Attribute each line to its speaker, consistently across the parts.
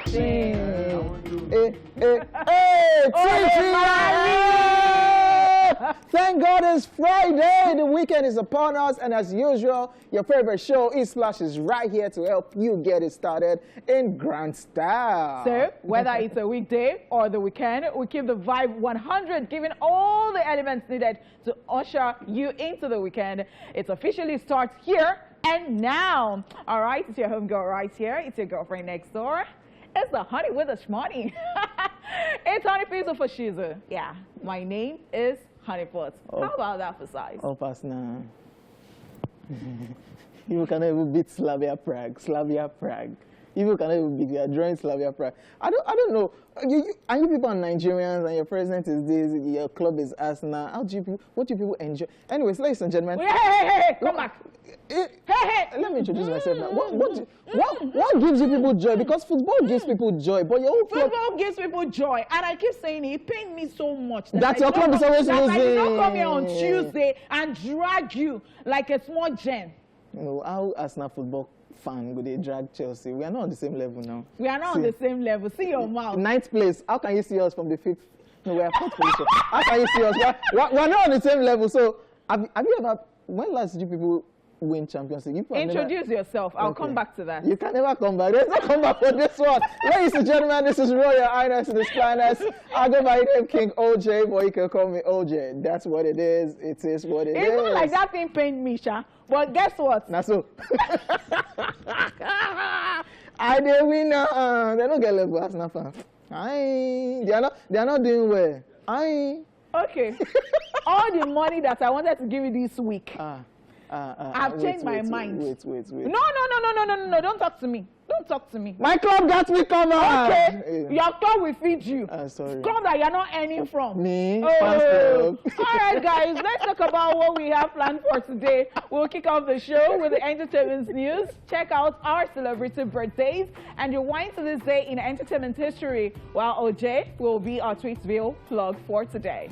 Speaker 1: Thank God it's Friday. The weekend is upon us, and as usual, your favorite show, Esplash, is right here to help you get it started in grand style.
Speaker 2: So, whether it's a weekday or the weekend, we keep the vibe 100, giving all the elements needed to usher you into the weekend. It officially starts here and now. All right, it's your homegirl right here. It's your girlfriend next door. It's the honey with a shmoney. It's Honey Pizza for Shizu. Yeah, my name is Honeyfoot. How about that for size?
Speaker 1: Oh, Pasna. You can even beat Slavia Prague. Slavia Prague. You can even beat, you are drawing Slavia Prague. I don't know. And you people are Nigerians, and your president is this, your club is Arsenal. What do you people enjoy? Anyways, ladies and gentlemen.
Speaker 2: Hey, come back.
Speaker 1: Let me introduce myself now. What gives you people joy? Because football gives people joy, but your own club...
Speaker 2: Football gives people joy, and I keep saying it pains me so much
Speaker 1: that your club is always losing.
Speaker 2: I did not come here on Tuesday and drag you like a small gem.
Speaker 1: You know, how Arsenal football fan would they drag Chelsea? We are not on the same level now.
Speaker 2: We are not on the same level. See your mouth. 9th
Speaker 1: place. How can you see us from the 5th? No, we are 4th position. How can you see us? We're not on the same level. So, have you ever... When last did you people win Champions League?
Speaker 2: Introduce yourself. I'll come back to that.
Speaker 1: You can never come back. There's no come back for this one. Ladies and gentlemen, this is Royal Highness in the Splyness. I go by the name King OJ, but you can call me OJ. That's what it is. It is what it is.
Speaker 2: It's not like that thing pained me, Sha. But guess what?
Speaker 1: Now so. I did win. They don't get level Arsenal fans. They are not doing well.
Speaker 2: Okay. All the money that I wanted to give you this week. I've changed my mind.
Speaker 1: Wait.
Speaker 2: No, don't talk to me. Don't talk to me.
Speaker 1: My club got me covered.
Speaker 2: Okay. Your club will feed you.
Speaker 1: Sorry.
Speaker 2: Club that you're not earning from.
Speaker 1: Me?
Speaker 2: All right, guys. Let's talk about what we have planned for today. We'll kick off the show with the entertainment news. Check out our celebrity birthdays and rewind to this day in entertainment history, while OJ will be our Tweetsville plug for today.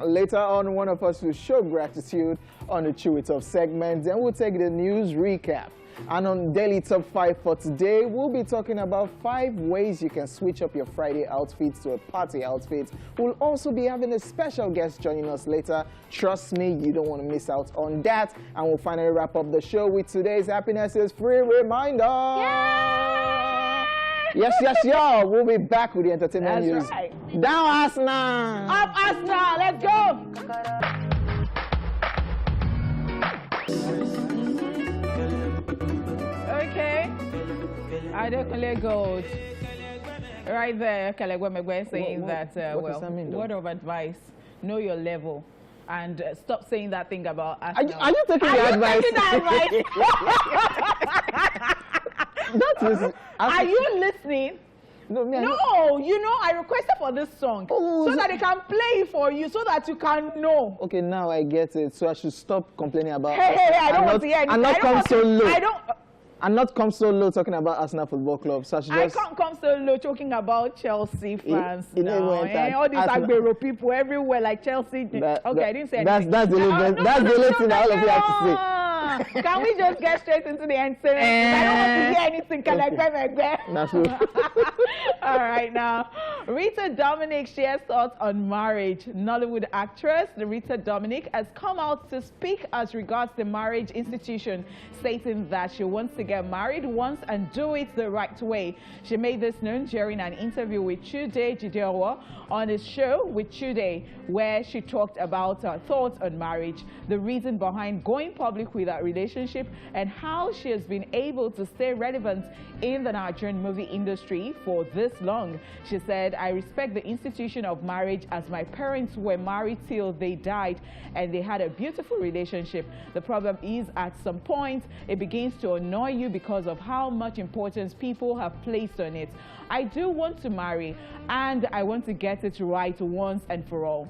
Speaker 1: Later on, one of us will show gratitude on the Chew It Up segment. Then we'll take the news recap. And on Daily Top 5 for today, we'll be talking about 5 ways you can switch up your Friday outfits to a party outfit. We'll also be having a special guest joining us later. Trust me, you don't want to miss out on that. And we'll finally wrap up the show with today's Happiness is Free reminder.
Speaker 2: Yay!
Speaker 1: Yes, y'all. We'll be back with the entertainment news.
Speaker 2: Right.
Speaker 1: Down Arsenal!
Speaker 2: Up Arsenal! Let's go! Okay, I definitely go right there. Kalegwe saying that, well, word of advice, know your level, and stop saying that thing about us.
Speaker 1: Are you taking the advice?
Speaker 2: Are you listening? No, you know, I requested for this song so that they can play it for you, so that you can know.
Speaker 1: Okay, now I get it. So I should stop complaining about.
Speaker 2: Hey, I don't want to hear anything.
Speaker 1: And not come so low.
Speaker 2: I don't.
Speaker 1: And not come so low talking about Arsenal Football Club. So I
Speaker 2: can't come so low talking about Chelsea fans now. All these Agbero people everywhere, like Chelsea. I didn't say anything.
Speaker 1: That's the little thing that all of you have to say.
Speaker 2: Can we just get straight into the entertainment? I don't want to hear anything. All right, now. Rita Dominic shares thoughts on marriage. Nollywood actress Rita Dominic has come out to speak as regards the marriage institution, stating that she wants to get married once and do it the right way. She made this known during an interview with Chude Jideowo on his show with Chude, where she talked about her thoughts on marriage, the reason behind going public with that relationship, and how she has been able to stay relevant in the Nigerian movie industry for this long. She said, I respect the institution of marriage, as my parents were married till they died and they had a beautiful relationship. The problem is, at some point it begins to annoy you because of how much importance people have placed on it. I do want to marry, and I want to get it right once and for all.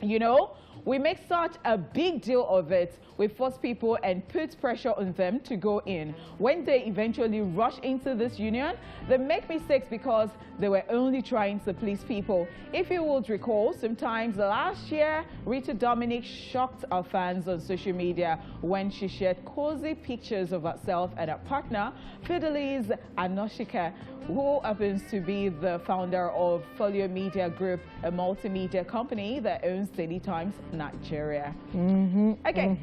Speaker 2: You know, We make such a big deal of it. We force people and put pressure on them to go in. When they eventually rush into this union, they make mistakes because they were only trying to please people. If you would recall, sometimes last year, Rita Dominic shocked our fans on social media when she shared cozy pictures of herself and her partner, Fidelis Anoshika, who happens to be the founder of Folio Media Group, a multimedia company that owns StarTimes Nigeria. Okay.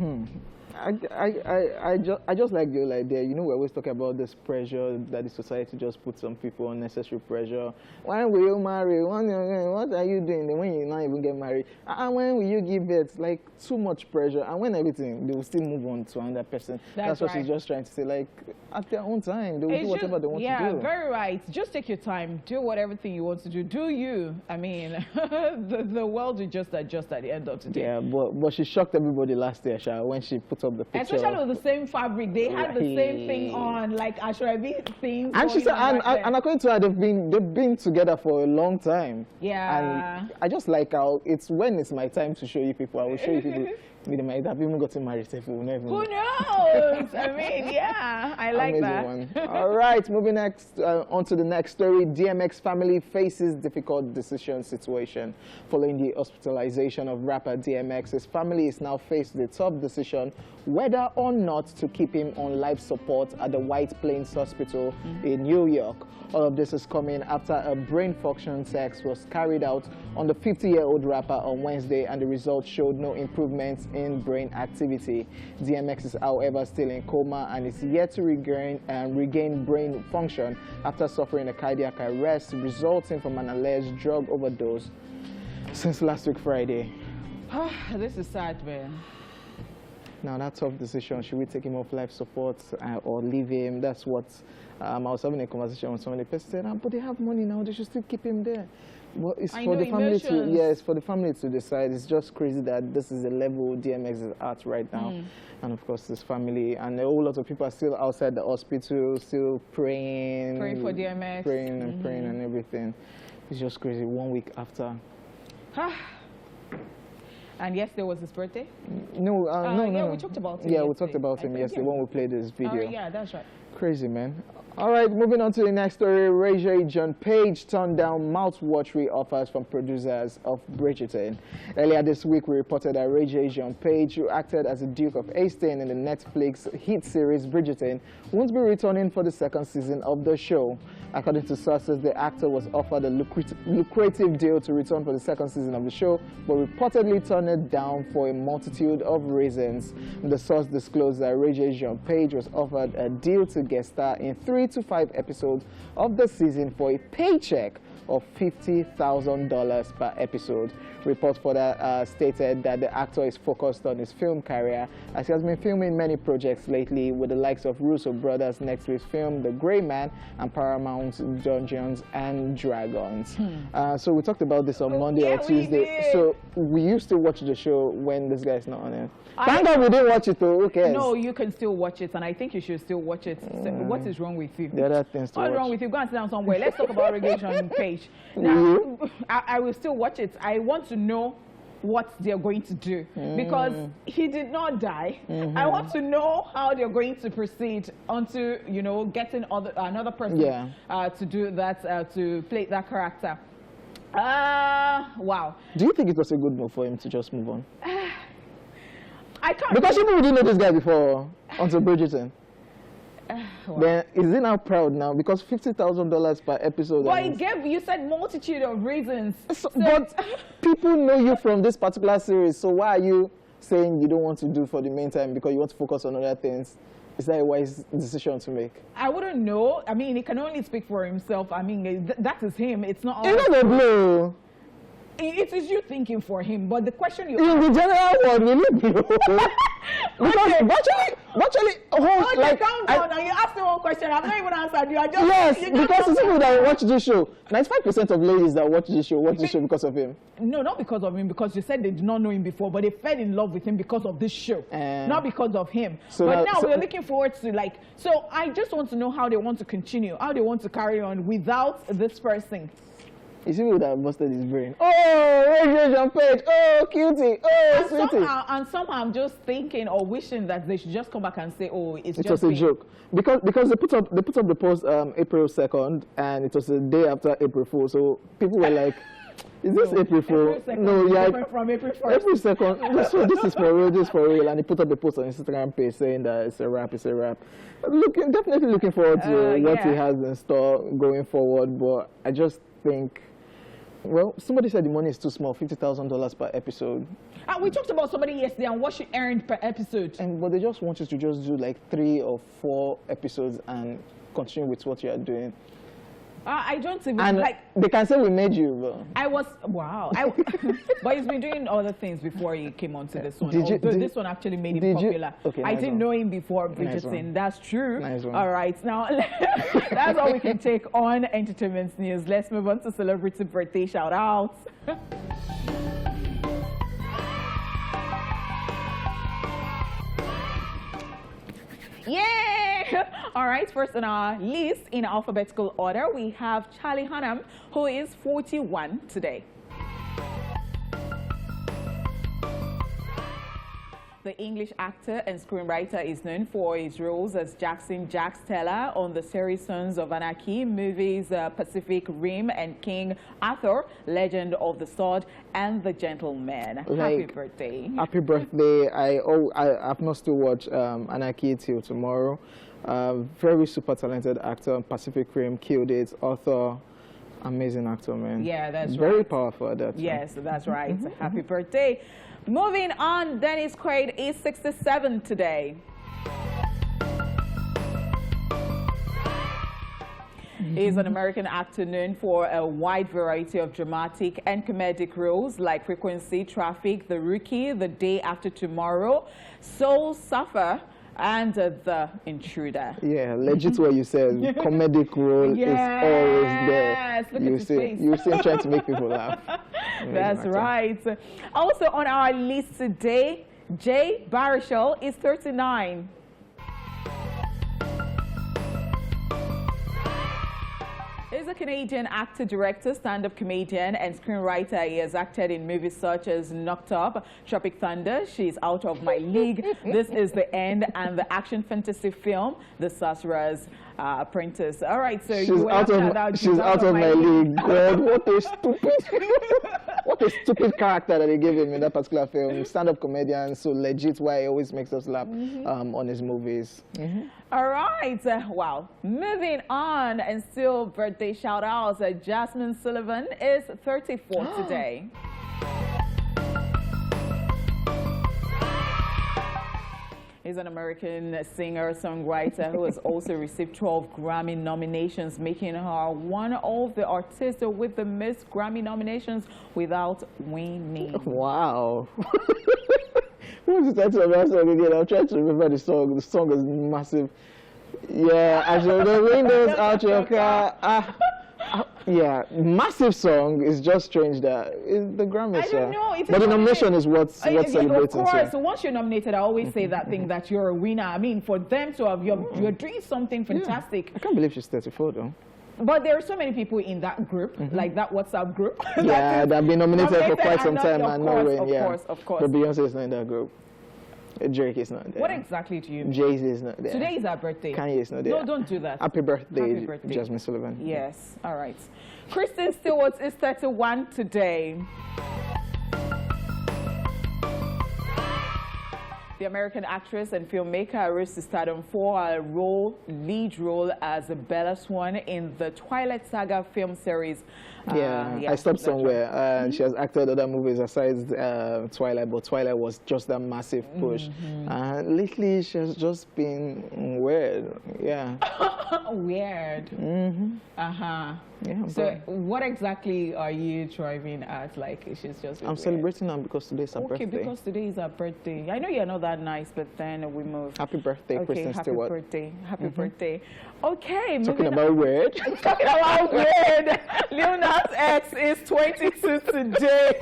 Speaker 1: I just like the whole idea. You know, we always talk about this pressure that the society just puts on people, unnecessary pressure. When will you marry? What are you doing when you not even get married? And when will you give birth? Like, too much pressure. And when everything, they will still move on to another person. That's what she's just trying to say. Like, at their own time, they will do whatever they want to do.
Speaker 2: Yeah, very right. Just take your time. Do whatever thing you want to do. Do you. I mean, the world will just adjust at the end of the day.
Speaker 1: Yeah, but she shocked everybody last year, Sha, when she put up the picture.
Speaker 2: Especially with the same fabric. They had the same thing on, like Ashrabi things.
Speaker 1: And she said, and according to her, they've been together for a long time.
Speaker 2: Yeah.
Speaker 1: And I just like how it's when it's my time to show you people, I will show you people. They might have even gotten married. Who
Speaker 2: knows? I mean, yeah, I like that.
Speaker 1: One. All right, moving next on to the next story. DMX family faces difficult decision situation following the hospitalization of rapper DMX. His family is now faced with a tough decision whether or not to keep him on life support at the White Plains Hospital in New York. All of this is coming after a brain function test was carried out on the 50-year-old rapper on Wednesday, and the results showed no improvements in brain activity. DMX is, however, still in coma and is yet to regain brain function after suffering a cardiac arrest resulting from an alleged drug overdose since last week Friday.
Speaker 2: This is sad, man.
Speaker 1: Now, that tough decision, should we take him off life support or leave him? That's what I was having a conversation with somebody. The person said, but they have money now, they should still keep him there. Well, it's for the family to, it's for the family to decide. It's just crazy that this is the level DMX is at right now. And of course, his family and a whole lot of people are still outside the hospital, still praying.
Speaker 2: Praying for DMX.
Speaker 1: Praying and praying and everything. It's just crazy. 1 week after.
Speaker 2: And yesterday was his birthday?
Speaker 1: No, no.
Speaker 2: We talked about him
Speaker 1: yesterday. We talked about him yesterday when we played this video.
Speaker 2: Yeah, that's right.
Speaker 1: Crazy, man. All right, moving on to the next story. Ray J. John Page turned down mouth-watery offers from producers of Bridgerton. Earlier this week, we reported that Ray J. John Page, who acted as the Duke of Hastings in the Netflix hit series Bridgerton, won't be returning for the second season of the show. According to sources, the actor was offered a lucrative deal to return for the second season of the show, but reportedly turned it down for a multitude of reasons. The source disclosed that Ray J. John Page was offered a deal to guest star in 3 to 5 episodes of the season for a paycheck of $50,000 per episode. Reports further stated that the actor is focused on his film career, as he has been filming many projects lately with the likes of Russo Brothers' next week's film The Grey Man and Paramount's Dungeons and Dragons. So we talked about this on Monday or Tuesday. So we used to watch the show when this guy is not on it. Thank God we didn't watch it though. Who cares?
Speaker 2: No, you can still watch it, and I think you should still watch it. What is wrong with you?
Speaker 1: The other things to watch.
Speaker 2: What's wrong with you? Go and sit down somewhere. Let's talk about Reggae Page. Now, I will still watch it. I want to know what they're going to do because he did not die. I want to know how they're going to proceed onto, you know, getting another person to do that, to play that character. Wow.
Speaker 1: Do you think it was a good move for him to just move on?
Speaker 2: I can't.
Speaker 1: Because you didn't know this guy before until Bridgerton. Wow. Then is he now proud now because $50,000 per episode?
Speaker 2: Well, you said multitude of reasons.
Speaker 1: But people know you from this particular series, so why are you saying you don't want to do for the meantime because you want to focus on other things? Is that a wise decision to make? I
Speaker 2: wouldn't know. I mean, he can only speak for himself. I mean, that is him. It's not.
Speaker 1: It's not a blow.
Speaker 2: It is you thinking for him, but the question you
Speaker 1: in the general world, will you blow? Because virtually,
Speaker 2: like, calm down. Now you asked me one question. I've not even answered you. I just
Speaker 1: because the people that watch this show, 95% of ladies that watch this show because of him.
Speaker 2: No, not because of him. Because you said they did not know him before, but they fell in love with him because of this show, not because of him. So but now we're looking forward to So I just want to know how they want to continue, how they want to carry on without this person.
Speaker 1: You see people that have busted his brain. Oh, registration page. Oh, cutie. Oh, sweetie.
Speaker 2: And somehow I'm just thinking or wishing that they should just come back and say, oh, it
Speaker 1: was a joke. Because they put up the post April 2nd, and it was the day after April Fool. So people were like, is this April Fool? No, yeah.
Speaker 2: From April 1st.
Speaker 1: April 2nd. So this is for real, this is for real. And he put up the post on Instagram page saying that it's a wrap, it's a wrap. Definitely looking forward to what he has in store going forward. But I just think, well, somebody said the money is too small, $50,000 per episode.
Speaker 2: We talked about somebody yesterday and what she earned per episode.
Speaker 1: But they just want you to just do like 3 or 4 episodes and continue with what you are doing.
Speaker 2: I don't even
Speaker 1: like. They can say we made you. But
Speaker 2: but he's been doing other things before he came onto this one. This one actually made him popular.
Speaker 1: Okay,
Speaker 2: I didn't know him before Bridgerton. That's true.
Speaker 1: Nice one.
Speaker 2: All right, now that's all we can take on entertainment news. Let's move on to celebrity birthday shout outs. Yay! All right, first on our list in alphabetical order, we have Charlie Hunnam, who is 41 today. The English actor and screenwriter is known for his roles as Jackson Jack Steller on the series Sons of Anarchy, movies Pacific Rim and King Arthur, Legend of the Sword, and The Gentleman. Happy birthday.
Speaker 1: Happy birthday. I've not still watched Anarchy till tomorrow. Very super talented actor, Pacific Rim, killed it, author. Amazing actor, man.
Speaker 2: Yeah, that's right.
Speaker 1: Very powerful at that time.
Speaker 2: Yes, that's right. Happy birthday. Moving on, Dennis Quaid is 67 today. He's an American actor known for a wide variety of dramatic and comedic roles like Frequency, Traffic, The Rookie, The Day After Tomorrow, Soul Surfer, and The Intruder.
Speaker 1: Yeah, legit what you said. Comedic role is always there.
Speaker 2: Look at his face.
Speaker 1: You see him trying to make people laugh.
Speaker 2: That's right. Also on our list today, Jay Baruchel is 39. He's a Canadian actor, director, stand-up comedian, and screenwriter. He has acted in movies such as Knocked Up, Tropic Thunder, She's Out of My League, This Is the End, and the action fantasy film, The Sorcerer's Apprentice. All right, so
Speaker 1: she's out of my league. God, what a stupid character that they gave him in that particular film. Stand-up comedian, so legit why he always makes us laugh on his movies.
Speaker 2: All right, wow. Moving on, and still birthday shout-outs. Jasmine Sullivan is 34 today. He's an American singer-songwriter who has also received 12 Grammy nominations, making her one of the artists with the most Grammy nominations without winning.
Speaker 1: Wow. What was the title of that song again? I'm trying to remember the song. The song is massive. Yeah, as the windows out your car. Yeah, massive song. It's just strange that it's the Grammy.
Speaker 2: I don't know.
Speaker 1: But the nomination is what's celebrating.
Speaker 2: Of course. So once you're nominated, I always say that thing that you're a winner. I mean, for them to have you're doing something fantastic.
Speaker 1: I can't believe she's 34 though.
Speaker 2: But there are so many people in that group, like that WhatsApp group.
Speaker 1: Yeah, they've been nominated for quite some time and no win.
Speaker 2: Of course.
Speaker 1: But Beyonce is not in that group. Drake is not there.
Speaker 2: What exactly do you mean?
Speaker 1: Jay-Z is not there.
Speaker 2: Today is our birthday.
Speaker 1: Kanye is not there.
Speaker 2: No, don't do that.
Speaker 1: Happy birthday, Jasmine Sullivan.
Speaker 2: Yes, all right. Kristen Stewart is 31 today. The American actress and filmmaker rose to stardom for her lead role as Bella Swan in the Twilight Saga film series.
Speaker 1: I stopped somewhere. She has acted other movies aside Twilight, but Twilight was just a massive push. Lately, she has just been weird. Yeah.
Speaker 2: Weird. Yeah. So, what exactly are you driving at? Like, she's just.
Speaker 1: I'm celebrating her because today's her birthday.
Speaker 2: Okay, because today is her birthday. I know you're not that nice, but then we move.
Speaker 1: Happy birthday, Kristen Stewart.
Speaker 2: Happy birthday. Happy birthday. Okay.
Speaker 1: Talking about weird.
Speaker 2: Talking about weird. Lil Nas X is 22 today.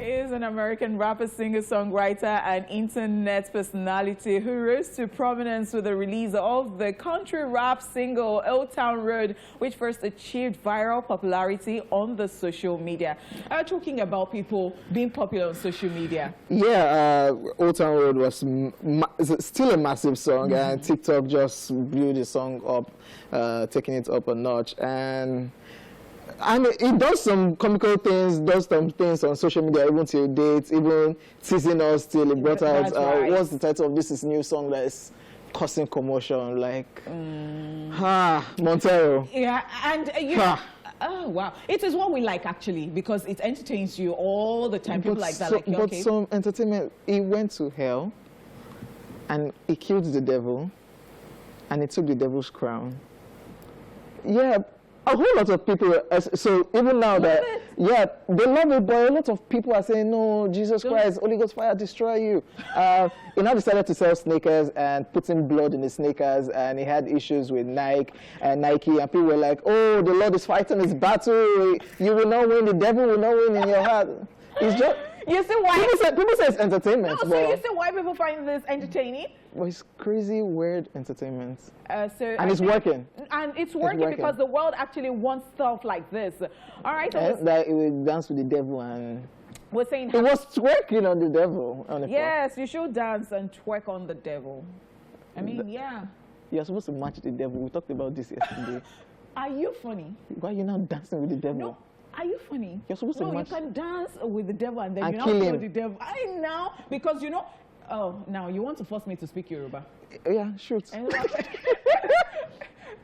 Speaker 2: He is an American rapper, singer, songwriter, and internet personality who rose to prominence with the release of the country rap single Old Town Road, which first achieved viral popularity on the social media. Talking about people being popular on social media.
Speaker 1: Yeah, Old Town Road was still a massive song, and TikTok just blew the song up, taking it up a notch. And it does some comical things, does some things on social media, even till dates, even teasing us till it brought out, what's the title of this new song that is causing commotion, like, Montero.
Speaker 2: Yeah, and oh, wow. It is what we like, actually, because it entertains you all the time. People like that.
Speaker 1: But some entertainment, he went to hell, and he killed the devil, and he took the devil's crown. Yeah. A whole lot of people, so even now that, yeah, they love it, but a lot of people are saying, no, Jesus Christ, Holy Ghost fire, destroy you. He now decided to sell sneakers and putting blood in his sneakers, and he had issues with Nike, and people were like, oh, the Lord is fighting his battle, you will not win, the devil will not win in your heart. It's just,
Speaker 2: you see why
Speaker 1: people say it's entertainment.
Speaker 2: No, so you see why people find this entertaining?
Speaker 1: Well, it's crazy, weird entertainment.
Speaker 2: And
Speaker 1: it's working.
Speaker 2: And it's working because the world actually wants stuff like this. All right.
Speaker 1: That it will dance with the devil, and
Speaker 2: we're saying
Speaker 1: it was twerking on the devil. On the
Speaker 2: yes, floor. You should dance and twerk on the devil. I mean, yeah.
Speaker 1: You're supposed to match the devil. We talked about this yesterday.
Speaker 2: Are you funny?
Speaker 1: Why are you now dancing with the devil?
Speaker 2: No. Are you funny?
Speaker 1: You're supposed to match.
Speaker 2: You can dance with the devil and then you
Speaker 1: kill
Speaker 2: kill the devil. I know, because you know. Oh, now you want to force me to speak Yoruba?
Speaker 1: Yeah, shoot.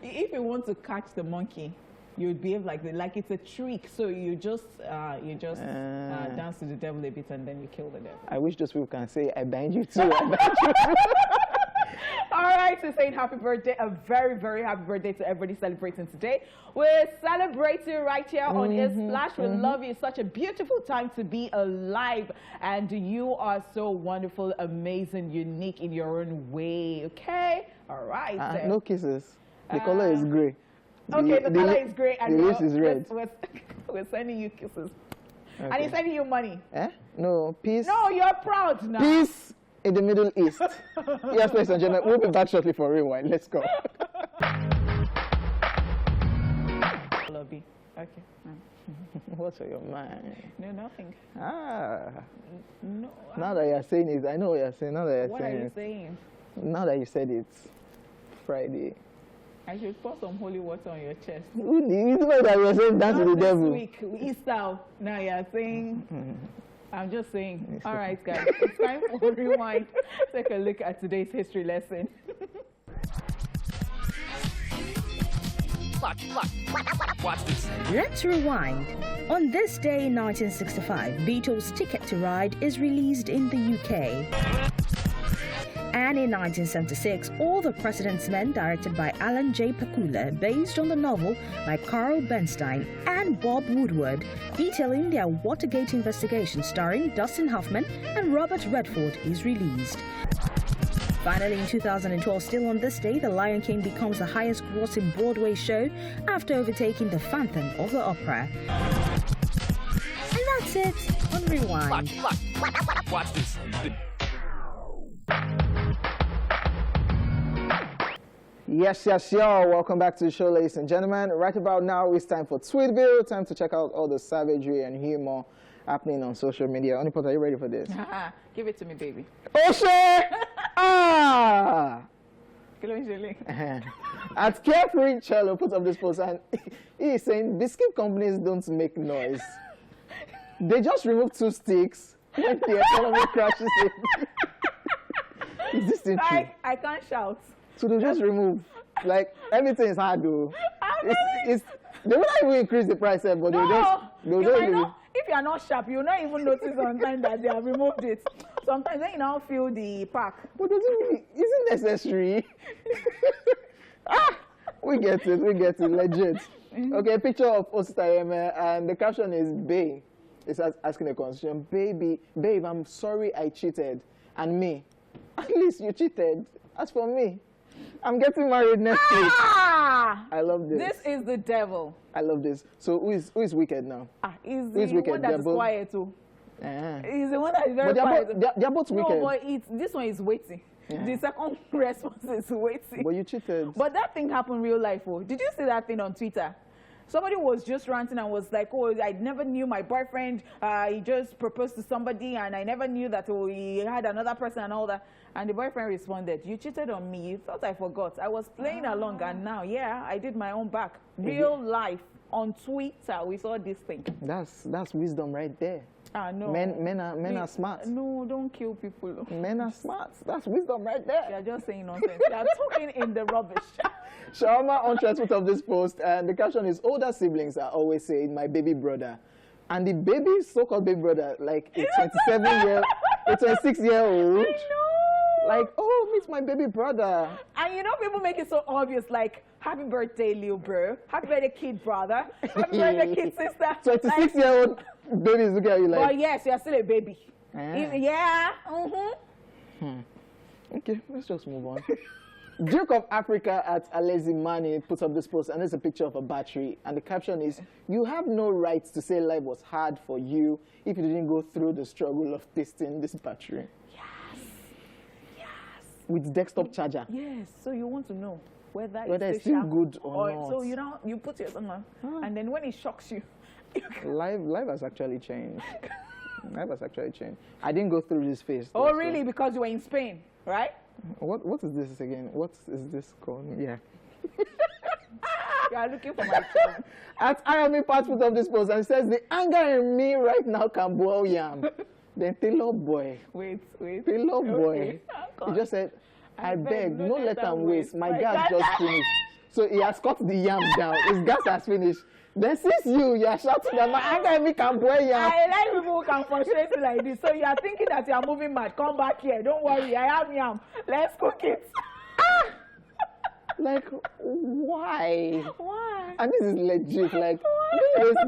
Speaker 2: If you want to catch the monkey, you would behave like it's a trick. So you just dance to the devil a bit and then you kill the devil.
Speaker 1: I wish those people can say, I bind you too. I bind you.
Speaker 2: All right, so saying happy birthday, a very, very happy birthday to everybody celebrating today. We're celebrating right here on Esplash. We love you. Such a beautiful time to be alive. And you are so wonderful, amazing, unique in your own way. Okay? All right.
Speaker 1: No kisses. The color is gray.
Speaker 2: Okay, the color is gray. And
Speaker 1: the lips is red.
Speaker 2: We're sending you kisses.
Speaker 1: Okay.
Speaker 2: And he's sending you money.
Speaker 1: No, peace.
Speaker 2: No, you're proud now.
Speaker 1: Peace in the Middle East. Yes, ladies and gentlemen, we'll be back shortly for Rewind. Let's go.
Speaker 2: Lobby. Okay.
Speaker 1: What's on your mind?
Speaker 2: No, nothing.
Speaker 1: No. Now that you're saying it, I know what you're saying. Now that you're
Speaker 2: what
Speaker 1: saying
Speaker 2: are you
Speaker 1: it.
Speaker 2: saying?
Speaker 1: Now that you said it, Friday.
Speaker 2: I should pour some holy water on your chest.
Speaker 1: You know that you're saying dance to the devil.
Speaker 2: This week, Easter. Now you're saying. I'm just saying. All right, guys. It's time for Rewind. Take a look at today's history lesson.
Speaker 3: Watch this.
Speaker 4: Let's rewind. On this day in 1965, Beatles' Ticket to Ride is released in the UK. And in 1976, All the President's Men, directed by Alan J. Pakula, based on the novel by Carl Bernstein and Bob Woodward, detailing their Watergate investigation starring Dustin Hoffman and Robert Redford, is released. Finally, in 2012, still on this day, The Lion King becomes the highest grossing Broadway show after overtaking The Phantom of the Opera. And that's it on Rewind.
Speaker 3: Watch this.
Speaker 1: Yes, y'all. Welcome back to the show, ladies and gentlemen. Right about now, it's time for Tweetville. Time to check out all the savagery and humor happening on social media. Onipot, are you ready for this?
Speaker 2: Give it to me, baby.
Speaker 1: Oh, shit! At Carefree Cello put up this post, and he is saying biscuit companies don't make noise. They just remove 2 sticks when the economy crashes in. Is this thing true?
Speaker 2: I can't shout.
Speaker 1: So they just remove. Like, everything is hard, though. They will not even increase the price, but they'll just
Speaker 2: if you are not sharp, you'll not even notice on time that they have removed it. Sometimes when you now feel the pack.
Speaker 1: But is it necessary? We get it, legit. Okay, a picture of Ostayeme, and the caption is Babe. It's asking a question. Babe, I'm sorry I cheated. And me, at least you cheated. As for me, I'm getting married next week. I love this.
Speaker 2: This is the devil.
Speaker 1: I love this. So who is wicked now?
Speaker 2: He's the one that is quiet too. He's the one that is very quiet.
Speaker 1: They're both wicked.
Speaker 2: No, but this one is waiting. Yeah. The second response is waiting.
Speaker 1: But you cheated.
Speaker 2: But that thing happened real life. Oh, did you see that thing on Twitter? Somebody was just ranting and was like, oh, I never knew my boyfriend. He just proposed to somebody and I never knew that he had another person and all that. And the boyfriend responded, you cheated on me. You thought I forgot. I was playing along and now, yeah, I did my own back. Real life on Twitter, we saw this thing.
Speaker 1: That's wisdom right there.
Speaker 2: No.
Speaker 1: Men are smart.
Speaker 2: No, don't kill people.
Speaker 1: Men are smart. That's wisdom right there.
Speaker 2: You're just saying nonsense. You're talking in the rubbish.
Speaker 1: Shawarma on transfer of this post, and the caption is, older siblings are always saying, my baby brother. And the baby, so-called baby brother, like a 26-year-old.
Speaker 2: I know.
Speaker 1: Like, oh, meet my baby brother.
Speaker 2: And you know, people make it so obvious, like, happy birthday, little bro. Happy birthday, kid brother. Happy birthday, kid sister.
Speaker 1: 26-year-old baby is looking at you like.
Speaker 2: But yes, you're still a baby. Yeah.
Speaker 1: Okay, let's just move on. Duke of Africa at Alezimani puts up this post, and there's a picture of a battery, and the caption is, you have no right to say life was hard for you if you didn't go through the struggle of testing this battery.
Speaker 2: Yes.
Speaker 1: With desktop charger.
Speaker 2: Yes, so you want to know whether
Speaker 1: it's still good or not.
Speaker 2: So you put it on, and then when it shocks you.
Speaker 1: Life has actually changed. Life has actually changed. I didn't go through this phase.
Speaker 2: Oh, really? So. Because you were in Spain, right?
Speaker 1: What is this again? What is this called? Yeah.
Speaker 2: You are looking for my phone.
Speaker 1: At Arami passport of this post, and it says, the anger in me right now can boil yam. Then Taylor boy.
Speaker 2: Wait.
Speaker 1: Taylor boy. He just said, I beg, no let him waste. My gas just finished. So he has cut the yam down. His gas has finished. Then since you are shouting that my anger in me can boil yam.
Speaker 2: I like people who can frustrate you like this. So you are thinking that you are moving mad. Come back here. Don't worry. I have yam. Let's cook it.
Speaker 1: Like, why?
Speaker 2: Why?
Speaker 1: And this is legit. Like,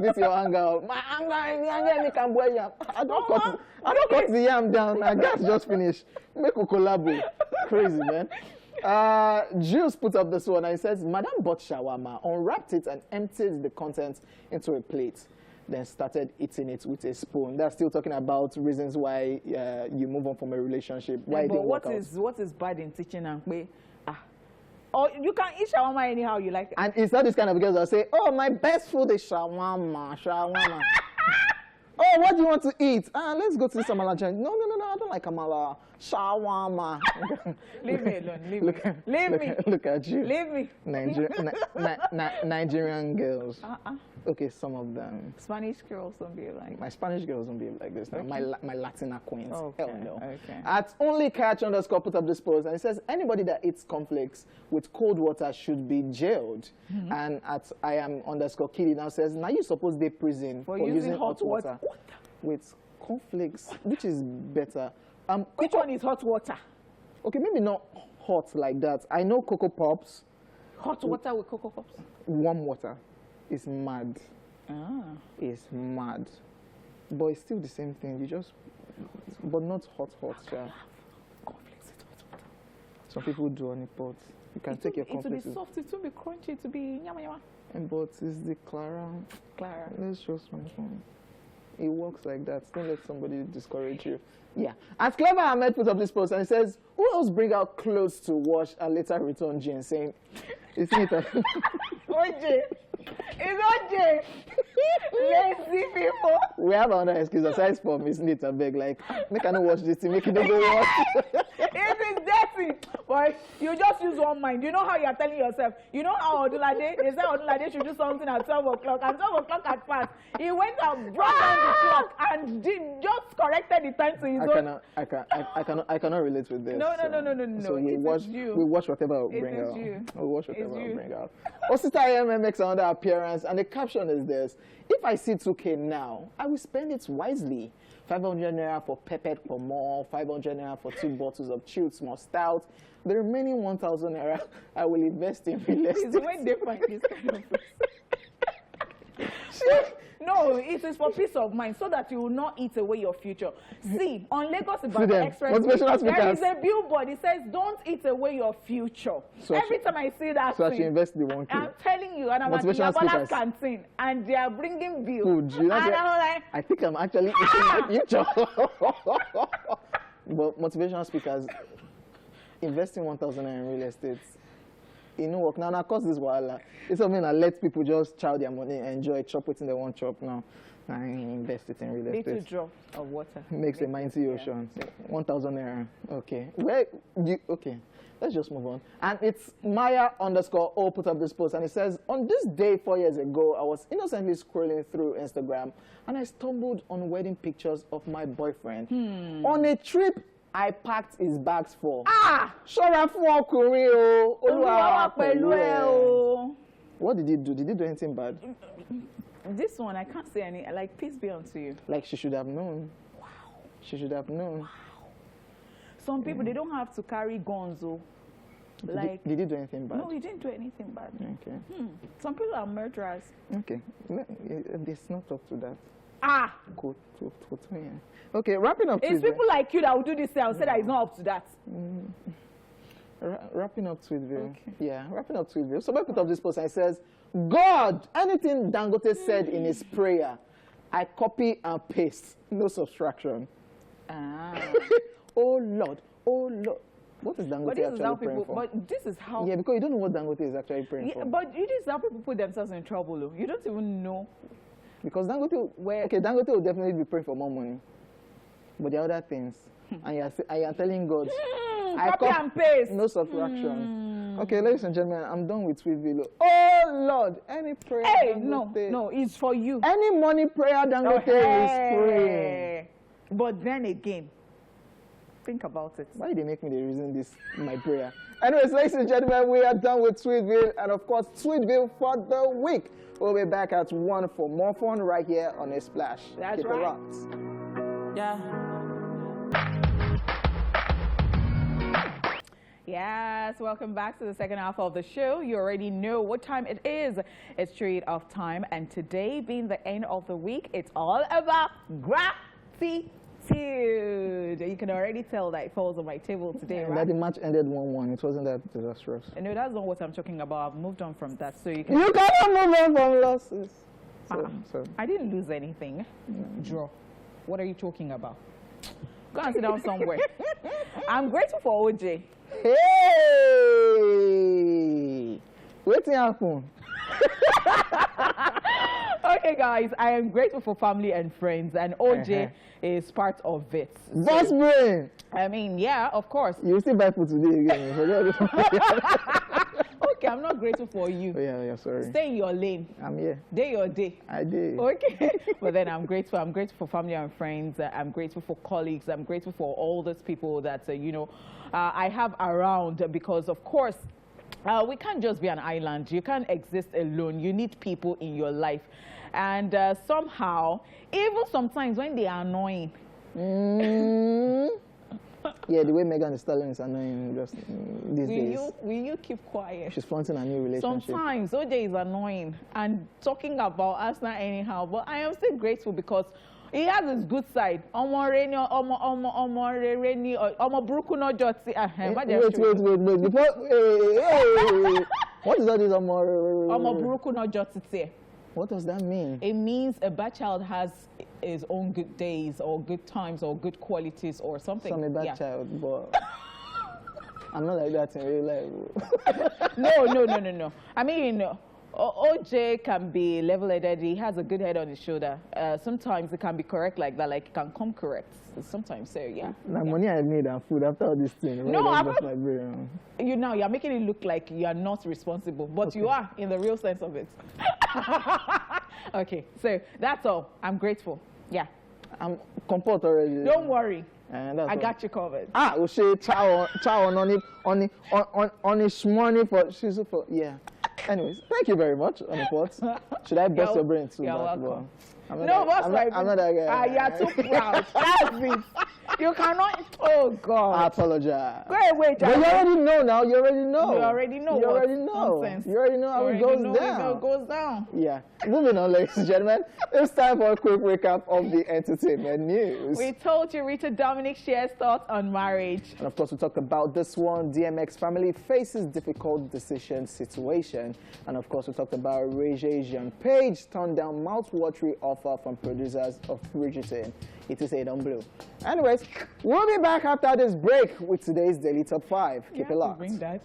Speaker 1: this your anger. My anger in me can boil yam. I don't cut the yam down. My gas just finished. Make a collabo. Crazy, man. Jules put up this one and he says, Madam bought shawarma, unwrapped it and emptied the contents into a plate, then started eating it with a spoon. That's still talking about reasons why you move on from a relationship. Why
Speaker 2: but what is bad in teaching and play? Or you can eat shawarma anyhow you like it.
Speaker 1: And it's not this kind of girls that say, oh, my best food is shawarma. Oh, what do you want to eat? Let's go to the Amala joint. No, I don't like Amala. Shawarma.
Speaker 2: Leave me alone. Leave me.
Speaker 1: Look at you.
Speaker 2: Leave me.
Speaker 1: Nigerian girls. Okay, some of them.
Speaker 2: Spanish girls don't behave like.
Speaker 1: My Spanish girls don't behave like this. Okay. My Latina queens.
Speaker 2: Okay.
Speaker 1: Hell no.
Speaker 2: Okay.
Speaker 1: At onlycatch_ put up this post and it says anybody that eats cornflakes with cold water should be jailed. And at @IAM_Kiddy now says now you suppose they prison for using hot water with cornflakes, which is better.
Speaker 2: Which one is hot water?
Speaker 1: Okay, maybe not hot like that. I know Cocoa Pops.
Speaker 2: Hot water with Cocoa Pops?
Speaker 1: Warm water. It's mad. It's mad. But it's still the same thing. You just, but not hot.
Speaker 2: Cornflakes with hot water.
Speaker 1: Some people do on a pot. You can take your cornflakes.
Speaker 2: It will be soft, it will be crunchy, it will be yama.
Speaker 1: But it's the Clara. Let's just move on. It works like that. Don't let somebody discourage you. Yeah. As Clever Ahmed put up this post and it says, who else bring out clothes to wash and later return Jane saying, isn't it?
Speaker 2: OJ. It's OJ. Lazy people.
Speaker 1: We have another excuse aside from isn't it? I beg, like, make I not watch this thing, make it don't go wash.
Speaker 2: It is dirty. But you just use one mind. You know how you are telling yourself. You know how Odulade, they say Odulade should do something at 12 o'clock. And 12 o'clock had passed. He went and brought down the clock and just corrected the time to his own.
Speaker 1: I cannot relate with this.
Speaker 2: No.
Speaker 1: So we watch whatever we bring out. We watch whatever we bring out. Osita IMM makes another appearance, and the caption is this: if I see 2K now, I will spend it wisely. 500 naira for peppered pomo, 500 naira for 2 bottles of chilled small stout. The remaining 1,000 naira I will invest in real estate.
Speaker 2: It's when they find this kind of No, it is for peace of mind, so that you will not eat away your future. See, on Lagos Ibadan Expressway, there is a billboard. It says, "Don't eat away your future."
Speaker 1: So
Speaker 2: every time I see that,
Speaker 1: so I should invest the 1K.
Speaker 2: I'm telling you, and I'm at Yabala's canteen, and they are bringing bills.
Speaker 1: Food, you know,
Speaker 2: and I'm like,
Speaker 1: I think I'm actually eating my future. But motivational speakers, investing 1,000 in real estate, it no work. Now, of course, this wahala. It's something that lets people just chow their money, enjoy, chop it in the one chop now. I invest it in real estate.
Speaker 2: little drop of water.
Speaker 1: Makes a mighty ocean.
Speaker 2: Yeah.
Speaker 1: 1,000 naira. Okay. Okay. Let's just move on. And it's Maya_O put up this post, and it says, on this day 4 years ago, I was innocently scrolling through Instagram, and I stumbled on wedding pictures of my boyfriend. On a trip I packed his bags for. Ṣọ́ra fún ọkùnrin o. Olúwa wà pẹ̀lú ẹ o. What did he do? Did he do anything bad?
Speaker 2: This one, I can't say any. Like, peace be unto you.
Speaker 1: Like, she should have known.
Speaker 2: Wow.
Speaker 1: She should have known.
Speaker 2: Wow. Some people, they don't have to carry guns, oh. Like,
Speaker 1: did he do anything bad?
Speaker 2: No, he didn't do anything bad.
Speaker 1: Okay.
Speaker 2: Some people are murderers.
Speaker 1: Okay. Let's not talk to that. Go to me. Okay, wrapping up.
Speaker 2: It's people like you that will do this thing. I'll say that it's not up to that.
Speaker 1: Wrapping up Tweetville.
Speaker 2: Okay.
Speaker 1: Yeah, wrapping up Tweetville. Somebody put up this post and it says, God, anything Dangote said in his prayer, I copy and paste. No subtraction. Oh Lord. What is Dangote actually praying for?
Speaker 2: But this is how...
Speaker 1: Yeah, because you don't know what Dangote is actually praying for.
Speaker 2: But this is how people put themselves in trouble. Though. You don't even know.
Speaker 1: Because Dangote will definitely be praying for more money. But the other things, and you're telling God, I
Speaker 2: copy and paste.
Speaker 1: No subtraction. Okay, ladies and gentlemen, I'm done with Tweetville. Oh Lord, any prayer.
Speaker 2: Hey, no, it's for you.
Speaker 1: Any money prayer Dangote is praying.
Speaker 2: But then again, think about it.
Speaker 1: Why did they make me the reason this my prayer? Anyways, ladies and gentlemen, we are done with Tweetville, and of course, Tweetville for the week. We'll be back at 1 for more fun right here on Esplash.
Speaker 2: That's
Speaker 1: Keep
Speaker 2: right.
Speaker 1: it rocked.
Speaker 5: Yeah.
Speaker 2: Yes, welcome back to the second half of the show. You already know what time it is. It's Street of Time, and today being the end of the week, it's all about gratitude. You can already tell that it falls on my table today, right?
Speaker 1: That the match ended 1-1. It wasn't that disastrous.
Speaker 2: No, that's not what I'm talking about. I've moved on from that, so you
Speaker 1: You cannot move on from losses. So.
Speaker 2: I didn't lose anything. Draw. What are you talking about? Go and sit down somewhere. I'm grateful for OJ.
Speaker 1: Hey! What's happened?
Speaker 2: Okay, guys, I am grateful for family and friends, and OJ is part of it.
Speaker 1: Boss brain!
Speaker 2: I mean, yeah, of course.
Speaker 1: You still buy food today again.
Speaker 2: Okay, I'm not grateful for you.
Speaker 1: Oh, yeah, sorry.
Speaker 2: Stay in your lane.
Speaker 1: I'm here.
Speaker 2: Day your day.
Speaker 1: I did.
Speaker 2: Okay. But then I'm grateful. I'm grateful for family and friends. I'm grateful for colleagues. I'm grateful for all those people that, I have around, because, of course, we can't just be an island. You can't exist alone. You need people in your life. And somehow, even sometimes when they are annoying.
Speaker 1: Yeah, the way Megan Thee Stallion is annoying just these days.
Speaker 2: Will you keep quiet?
Speaker 1: She's flaunting a new relationship.
Speaker 2: Sometimes OJ is annoying and talking about us not anyhow, but I am still grateful because he has his good side. Omo buruku no joti.
Speaker 1: Wait. Before, hey. What is that?
Speaker 2: Omo buruku no joti.
Speaker 1: What does that mean?
Speaker 2: It means a bad child has his own good days or good times or good qualities or something.
Speaker 1: So I'm a bad child, but I'm not like that in real life.
Speaker 2: No. I mean, OJ can be level-headed. He has a good head on his shoulder. Sometimes it can be correct like that, like it can come correct. Sometimes, so yeah.
Speaker 1: Money I need and food after all this thing.
Speaker 2: No,
Speaker 1: my brain.
Speaker 2: You're making it look like you are not responsible, but you are in the real sense of it. Okay, so that's all. I'm grateful. Yeah.
Speaker 1: I'm comfort already.
Speaker 2: Don't worry. I got you covered.
Speaker 1: We say chow on his money for yeah. Anyways, thank you very much, Onipot. Should I bust your brain too?
Speaker 2: You're welcome.
Speaker 1: I'm not that guy.
Speaker 2: You're too proud. That's it. You cannot. Oh God.
Speaker 1: I apologize.
Speaker 2: Go away,
Speaker 1: But you already know now. You already know.
Speaker 2: You already know.
Speaker 1: You already know.
Speaker 2: Nonsense.
Speaker 1: You already know how it goes down.
Speaker 2: How it goes down.
Speaker 1: Yeah. Moving on, ladies and gentlemen. It's time for a quick recap of the entertainment news.
Speaker 2: We told you Rita Dominic shares thoughts on marriage.
Speaker 1: And of course, we talked about this one. DMX family faces difficult decision situation. And of course, we talked about Regé Page turned down mouth-watering offer from producers of Bridgerton. It is a blue. Anyways, we'll be back after this break with today's Daily Top 5. Keep it locked.
Speaker 2: Bring that.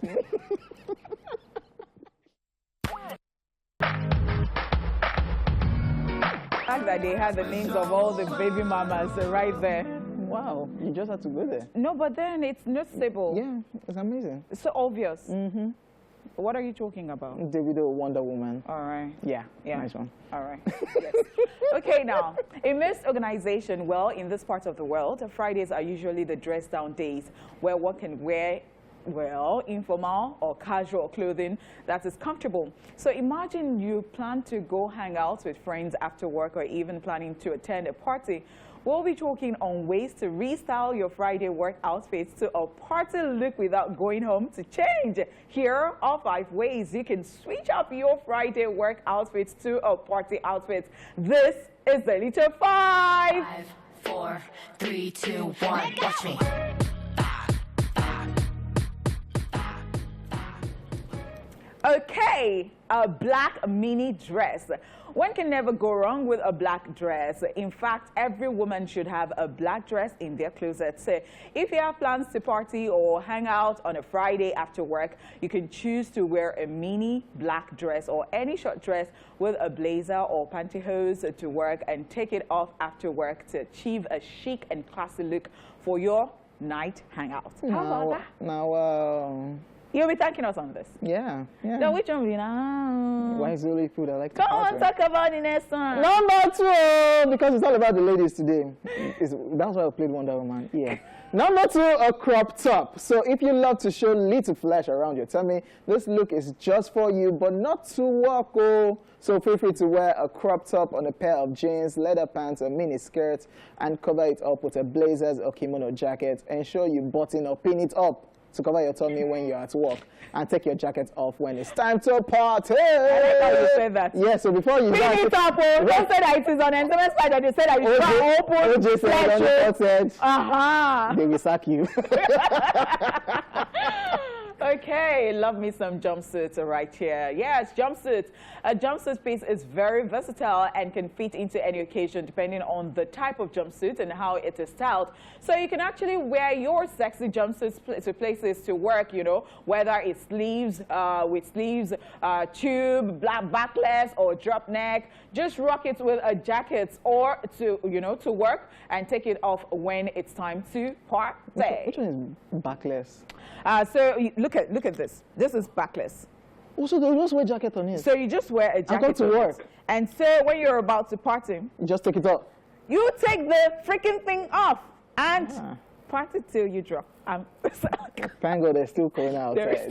Speaker 2: That they had the names of all the baby mamas right there.
Speaker 1: Wow, you just had to go there.
Speaker 2: No, but then it's noticeable.
Speaker 1: Yeah, it's amazing.
Speaker 2: It's so obvious. What are you talking about?
Speaker 1: Davido, Wonder Woman.
Speaker 2: All right.
Speaker 1: Yeah, nice one.
Speaker 2: All right. Yes. Okay, now, in most organizations, well, in this part of the world, Fridays are usually the dress down days where one can wear, well, informal or casual clothing that is comfortable. So imagine you plan to go hang out with friends after work or even planning to attend a party. We'll be talking on ways to restyle your Friday work outfits to a party look without going home to change. Here are 5 ways you can switch up your Friday work outfits to a party outfit. This is the Little 5.
Speaker 5: 5, 4, 3, 2, 1. Watch me.
Speaker 2: Okay, a black mini dress. One can never go wrong with a black dress. In fact, every woman should have a black dress in their closet. So if you have plans to party or hang out on a Friday after work, you can choose to wear a mini black dress or any short dress with a blazer or pantyhose to work and take it off after work to achieve a chic and classy look for your night hangout. How about that?
Speaker 1: Now,
Speaker 2: You'll be thanking us on this.
Speaker 1: yeah.
Speaker 2: So which one will you know?
Speaker 1: Why is the only food I like to
Speaker 2: Come on, talk about the next one.
Speaker 1: Number 2, because it's all about the ladies today. That's why I played Wonder Woman. Yeah. Number 2, a crop top. So if you love to show little flesh around your tummy, this look is just for you, but not to work. Oh. So feel free to wear a crop top on a pair of jeans, leather pants, a mini skirt, and cover it up with a blazers or kimono jacket. Ensure you button or pin it up to cover your tummy when you're at work, and take your jacket off when it's time to party.
Speaker 2: I like how you said that.
Speaker 1: Yeah, so before you
Speaker 2: Pin it up, oh. Don't say that it is on entertainment side that they said that you can't open.
Speaker 1: OJ said on the said, they will sack you.
Speaker 2: Okay, love me some jumpsuits right here. Yes, jumpsuits. A jumpsuit piece is very versatile and can fit into any occasion depending on the type of jumpsuit and how it is styled. So you can actually wear your sexy jumpsuits to places to work, you know, whether it's sleeves, with sleeves, tube, black backless or drop neck. Just rock it with a jacket or to, you know, to work and take it off when it's time to party.
Speaker 1: Which one is backless?
Speaker 2: So look at this. This is backless.
Speaker 1: Also, they just wear jacket on it.
Speaker 2: So you just wear a jacket.
Speaker 1: I go to work.
Speaker 2: And so when you're about to party,
Speaker 1: you just take it off.
Speaker 2: You take the freaking thing off and party till you drop.
Speaker 1: Thank God they're still going out.
Speaker 2: Anyway,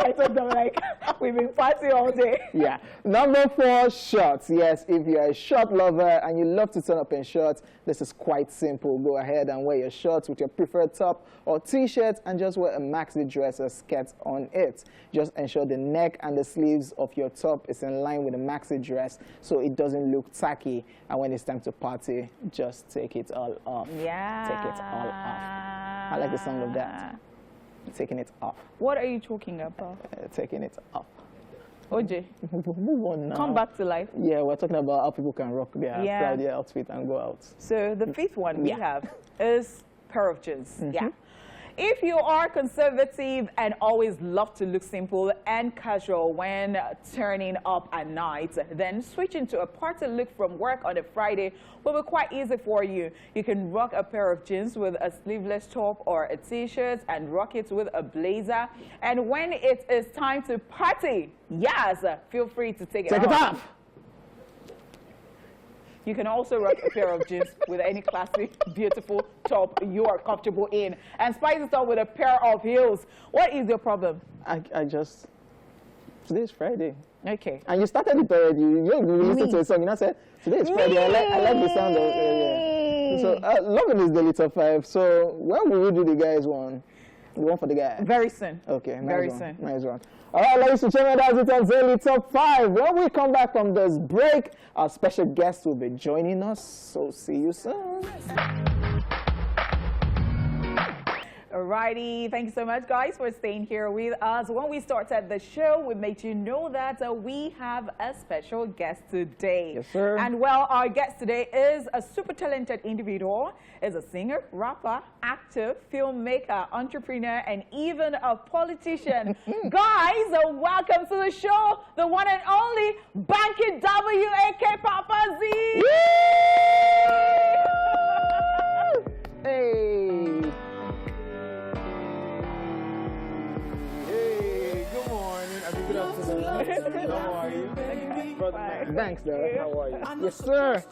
Speaker 2: I told them, like, we've been partying all day.
Speaker 1: Yeah. Number 4, shorts. Yes, if you're a short lover and you love to turn up in shorts, this is quite simple. Go ahead and wear your shorts with your preferred top or t-shirt and just wear a maxi dress or skirt on it. Just ensure the neck and the sleeves of your top is in line with the maxi dress so it doesn't look tacky. And when it's time to party, just take it all off.
Speaker 2: Yeah.
Speaker 1: Take it all off. I like the sound of that. Taking it off.
Speaker 2: What are you talking about?
Speaker 1: Taking it off.
Speaker 2: OJ,
Speaker 1: move on now.
Speaker 2: Come back to life.
Speaker 1: Yeah, we're talking about how people can rock their Friday outfit and go out.
Speaker 2: So the 5th one we have is pair of jeans. Yeah. If you are conservative and always love to look simple and casual when turning up at night, then switching to a party look from work on a Friday will be quite easy for you. You can rock a pair of jeans with a sleeveless top or a t-shirt and rock it with a blazer. And when it is time to party, yes, feel free to take it off. You can also rock a pair of jeans with any classic, beautiful top you are comfortable in. And spice it up with a pair of heels. What is your problem?
Speaker 1: Today's Friday.
Speaker 2: Okay.
Speaker 1: And you started it already. You listened to a song and I said, today's Friday. I like the sound of So, loving this daily top 5. So, when will we do the guys one? The one for the guys?
Speaker 2: Very soon.
Speaker 1: Okay, nice
Speaker 2: Very
Speaker 1: one.
Speaker 2: soon.
Speaker 1: Nice one. All right, ladies and gentlemen, that's it on Daily Top 5. When we come back from this break, our special guest will be joining us. So, see you soon.
Speaker 2: Alrighty, thank you so much, guys, for staying here with us. When we started the show, we made you know that we have a special guest today.
Speaker 1: Yes, sir.
Speaker 2: And well, our guest today is a super talented individual. Is a singer, rapper, actor, filmmaker, entrepreneur, and even a politician. Guys, welcome to the show, the one and only Banky W, aka Papa Z.
Speaker 1: Hey.
Speaker 6: Good morning. I mean, good afternoon. How are you? Brother man.
Speaker 1: Thanks, sir.
Speaker 6: How are you?
Speaker 1: Yes, sir.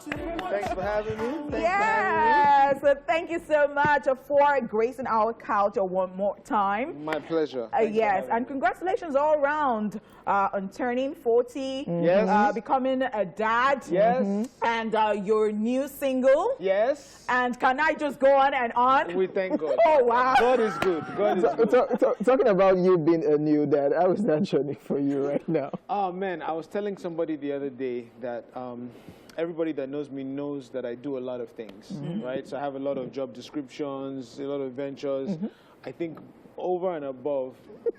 Speaker 6: Thanks for having me.
Speaker 2: Yes, thank you so much for gracing our couch one more time.
Speaker 6: My pleasure.
Speaker 2: Yes, and congratulations all around on turning 40,
Speaker 6: Yes.
Speaker 2: becoming a dad,
Speaker 6: Yes.
Speaker 2: and your new single.
Speaker 6: Yes.
Speaker 2: And can I just go on and on?
Speaker 6: We thank God.
Speaker 2: Oh, wow.
Speaker 6: God is good. God is good.
Speaker 1: Talking about you being a new dad, how is that journey for you right now?
Speaker 6: Oh, man. I was telling somebody the other day that everybody that knows me knows that I do a lot of things, right? So I have a lot of job descriptions, a lot of ventures. I think over and above,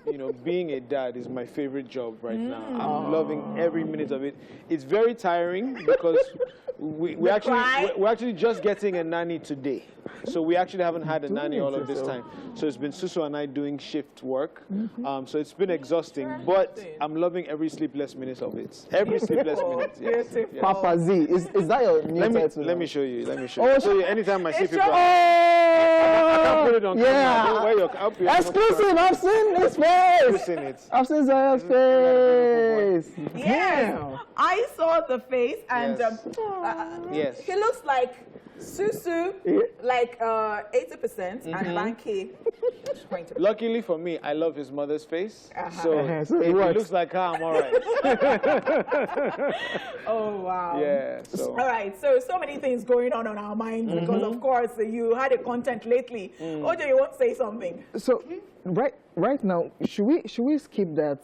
Speaker 6: you know, being a dad is my favorite job right now. I'm loving every minute of it. It's very tiring because we're actually just getting a nanny today. So we actually haven't had a nanny all of this time. So it's been Susu and I doing shift work. So it's been exhausting, but I'm loving every sleepless minute of it. Every sleepless minute. Yes. Yes.
Speaker 1: Papa Z, is that your new title?
Speaker 6: Let me show you. Let me show you. So anytime I see people, I can't put it on
Speaker 1: yeah.
Speaker 6: camera.
Speaker 1: Exclusive, I've seen his face.
Speaker 6: You've seen it.
Speaker 1: I've seen Zaya's face.
Speaker 2: Yes,
Speaker 1: Damn.
Speaker 2: I saw the face, and
Speaker 6: Yes. Yes.
Speaker 2: he looks like Susu, like 80%, and Banky. 20%.
Speaker 6: Luckily for me, I love his mother's face. So
Speaker 1: So
Speaker 6: if
Speaker 1: it
Speaker 6: it
Speaker 1: works.
Speaker 6: looks like her, I'm all right.
Speaker 2: Oh, wow.
Speaker 6: Yeah. So.
Speaker 2: All right, so many things going on our minds because, of course, you had a content lately. Ojo, you want to say something?
Speaker 1: So right now, should we skip that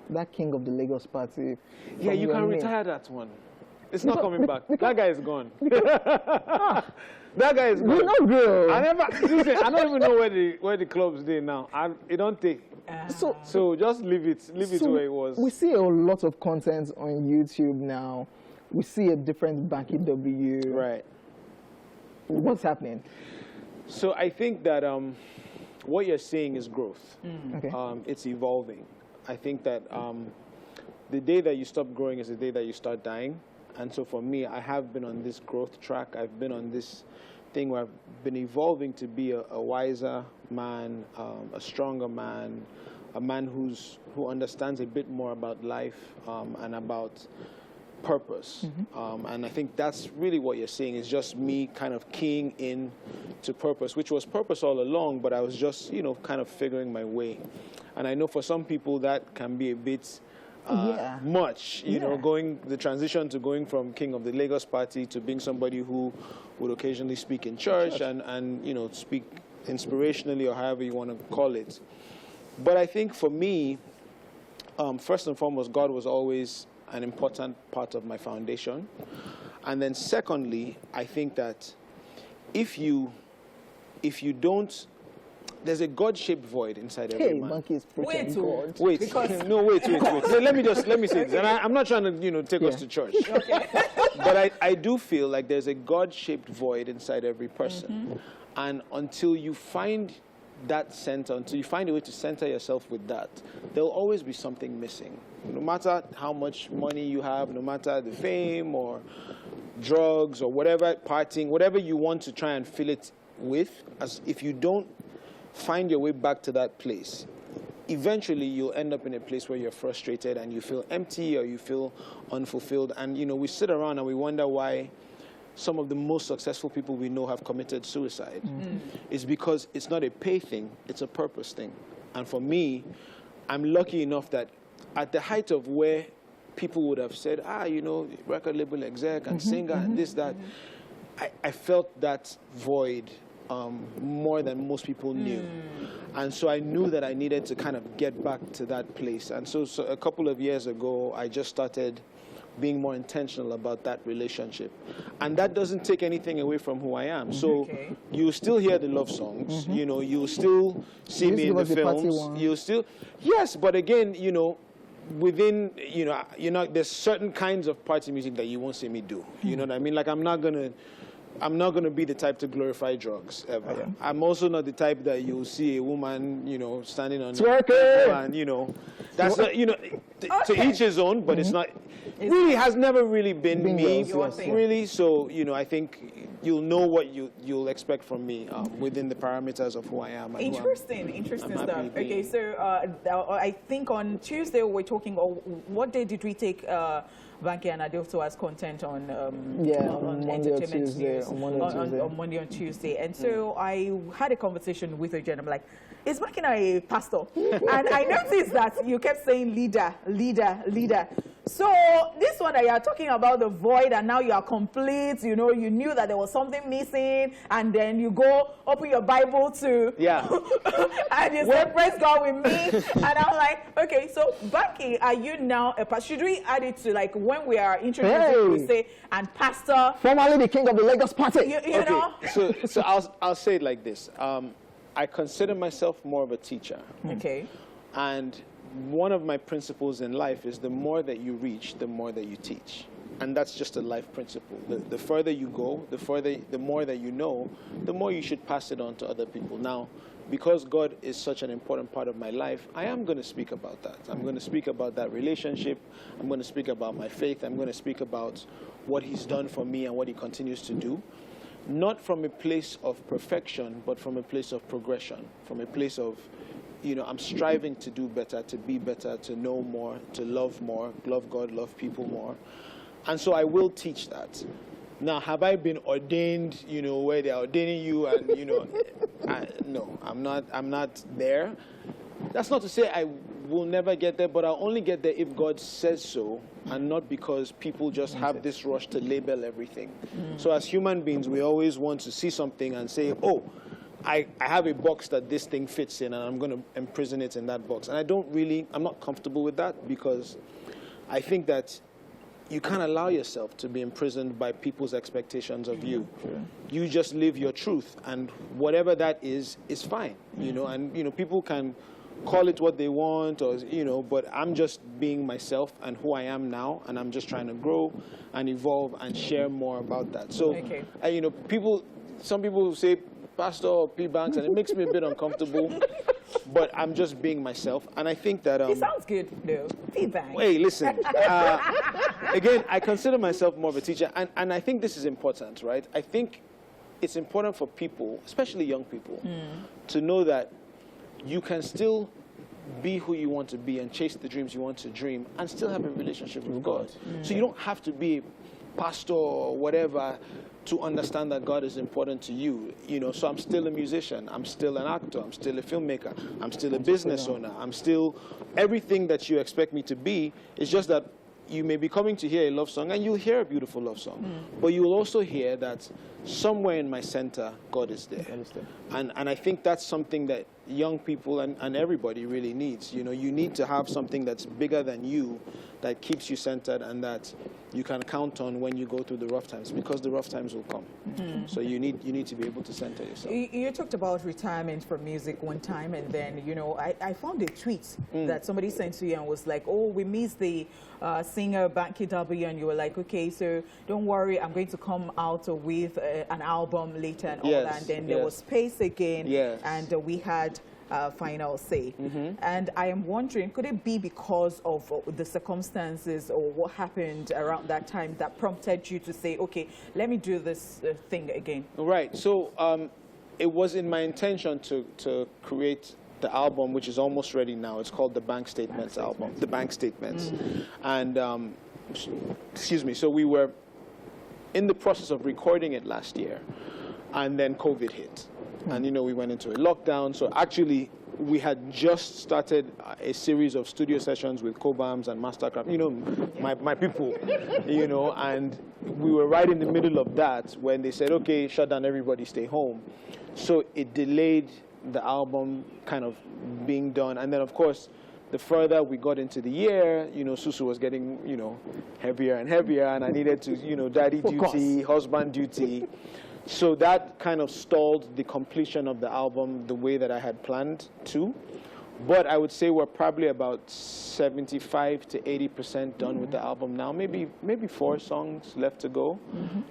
Speaker 1: that King of the Lagos party?
Speaker 6: Yeah,
Speaker 1: from
Speaker 6: you
Speaker 1: your
Speaker 6: can
Speaker 1: name?
Speaker 6: retire that one. It's not coming back. That guy is gone. That guy is
Speaker 1: You
Speaker 6: gone.
Speaker 1: know, girl.
Speaker 6: Listen, I don't even know where the club's there now. It don't take. So just leave it where it was.
Speaker 1: We see a lot of content on YouTube now. We see a different Banky W.
Speaker 6: Right.
Speaker 1: What's happening?
Speaker 6: So I think that what you're seeing is growth.
Speaker 1: Okay.
Speaker 6: It's evolving. I think that the day that you stop growing is the day that you start dying. And so for me, I have been on this growth track. I've been on this thing where I've been evolving to be a wiser man, a stronger man, a man who understands a bit more about life and about purpose. And I think that's really what you're seeing is just me kind of keying in to purpose, which was purpose all along, but I was just, you know, kind of figuring my way. And I know for some people that can be a bit much, you know, the transition to going from King of the Lagos party to being somebody who would occasionally speak in church and you know, speak inspirationally or however you want to call it. But I think for me, first and foremost, God was always an important part of my foundation. And then secondly, I think that if you don't, there's a God-shaped void inside every man.
Speaker 1: Banky is preaching God.
Speaker 6: Wait, no, wait. Let me say this. And I'm not trying to, you know, take us to church. But I do feel like there's a God-shaped void inside every person. And until you find that center, until you find a way to center yourself with that, there'll always be something missing. No matter how much money you have, no matter the fame or drugs or whatever, partying, whatever you want to try and fill it with, as if you don't find your way back to that place, eventually you'll end up in a place where you're frustrated and you feel empty or you feel unfulfilled. And, you know, we sit around and we wonder why some of the most successful people we know have committed suicide. It's because it's not a pay thing, it's a purpose thing. And for me, I'm lucky enough that at the height of where people would have said, you know, record label exec and singer and this, that, I felt that void more than most people knew. And so I knew that I needed to kind of get back to that place. And so a couple of years ago, I just started being more intentional about that relationship. And that doesn't take anything away from who I am. So you still hear the love songs, you know, you still see me in the films. You still, yes, but again, you know, within, you know, there's certain kinds of party music that you won't see me do. You know what I mean? Like, I'm not gonna be the type to glorify drugs ever. I'm also not the type that you'll see a woman, you know, standing on and, you know, that's not, you know, to each his own, but it's not. Really has never really been me, really. So, you know, I think you'll know what you'll expect from me within the parameters of who I am.
Speaker 2: Interesting stuff. Okay, so I think on Tuesday we're talking. What day did we take Banky and Adelto as content on
Speaker 1: Monday or Tuesday.
Speaker 2: On Monday and Tuesday, and so I had a conversation with a gentleman like, is Banky a pastor? And I noticed that you kept saying leader, leader, leader. So this one that you are talking about the void, and now you are complete, you know, you knew that there was something missing, and then you go open your Bible to, and you say, praise God with me. And I'm like, okay, so Banky, are you now a pastor? Should we add it to, like, when we are introducing, we say, and pastor?
Speaker 1: Formerly the king of the Lagos party.
Speaker 2: You know?
Speaker 6: So I'll say it like this. I consider myself more of a teacher.
Speaker 2: Okay. And
Speaker 6: one of my principles in life is the more that you reach, the more that you teach. And that's just a life principle. The further you go, the more that you know, the more you should pass it on to other people. Now, because God is such an important part of my life, I am going to speak about that. I'm going to speak about that relationship. I'm going to speak about my faith. I'm going to speak about what He's done for me and what He continues to do. Not from a place of perfection, but from a place of progression, from a place of, you know, I'm striving to do better, to be better, to know more, to love more, love God, love people more. And so I will teach that. Now, have I been ordained, you know, where they're ordaining you and, you know, no, I'm not there. That's not to say I will never get there, but I'll only get there if God says so, and not because people just have this rush to label everything. So as human beings, we always want to see something and say, oh, I have a box that this thing fits in, and I'm going to imprison it in that box. And I'm not comfortable with that, because I think that you can't allow yourself to be imprisoned by people's expectations of you. You just live your truth, and whatever that is fine, you know, and, you know, people can call it what they want, or, you know, but I'm just being myself and who I am now, and I'm just trying to grow and evolve and share more about that. So, you know, some people say Pastor or P. Banks, and it makes me a bit uncomfortable, but I'm just being myself, and I think that...
Speaker 2: it sounds good, though. P. Banks.
Speaker 6: Hey, listen. Again, I consider myself more of a teacher, and I think this is important, right? I think it's important for people, especially young people, to know that you can still be who you want to be and chase the dreams you want to dream and still have a relationship with God. So you don't have to be a pastor or whatever to understand that God is important to you. You know, so I'm still a musician, I'm still an actor, I'm still a filmmaker, I'm still a business owner, I'm still everything that you expect me to be. It's just that you may be coming to hear a love song, and you'll hear a beautiful love song, but you will also hear that somewhere in my center, God is there. And I think that's something that young people and everybody really needs. You know, you need to have something that's bigger than you, that keeps you centered, and that you can count on when you go through the rough times, because the rough times will come. So you need to be able to center yourself.
Speaker 2: You talked about retirement from music one time, and then, you know, I found a tweet that somebody sent to you and was like, oh, we miss the singer Banky W, and you were like, okay, so don't worry, I'm going to come out with an album later and all that. And then there was Space again, and we had Final Say. And I am wondering, could it be because of the circumstances or what happened around that time that prompted you to say, okay, let me do this thing again?
Speaker 6: Right. So it was in my intention to create the album, which is almost ready now. It's called the Bank Statements album, the Bank Statements. And excuse me. So we were in the process of recording it last year, and then COVID hit. And, you know, we went into a lockdown. So actually, we had just started a series of studio sessions with Cobams and Mastercraft, you know, my people, you know, and we were right in the middle of that when they said, okay, shut down, everybody stay home. So it delayed the album kind of being done. And then, of course, the further we got into the year, you know, Susu was getting, you know, heavier and heavier, and I needed to, you know, daddy duty, husband duty. So that kind of stalled the completion of the album the way that I had planned to. But I would say we're probably about 75 to 80% done with the album now. Maybe 4 songs left to go.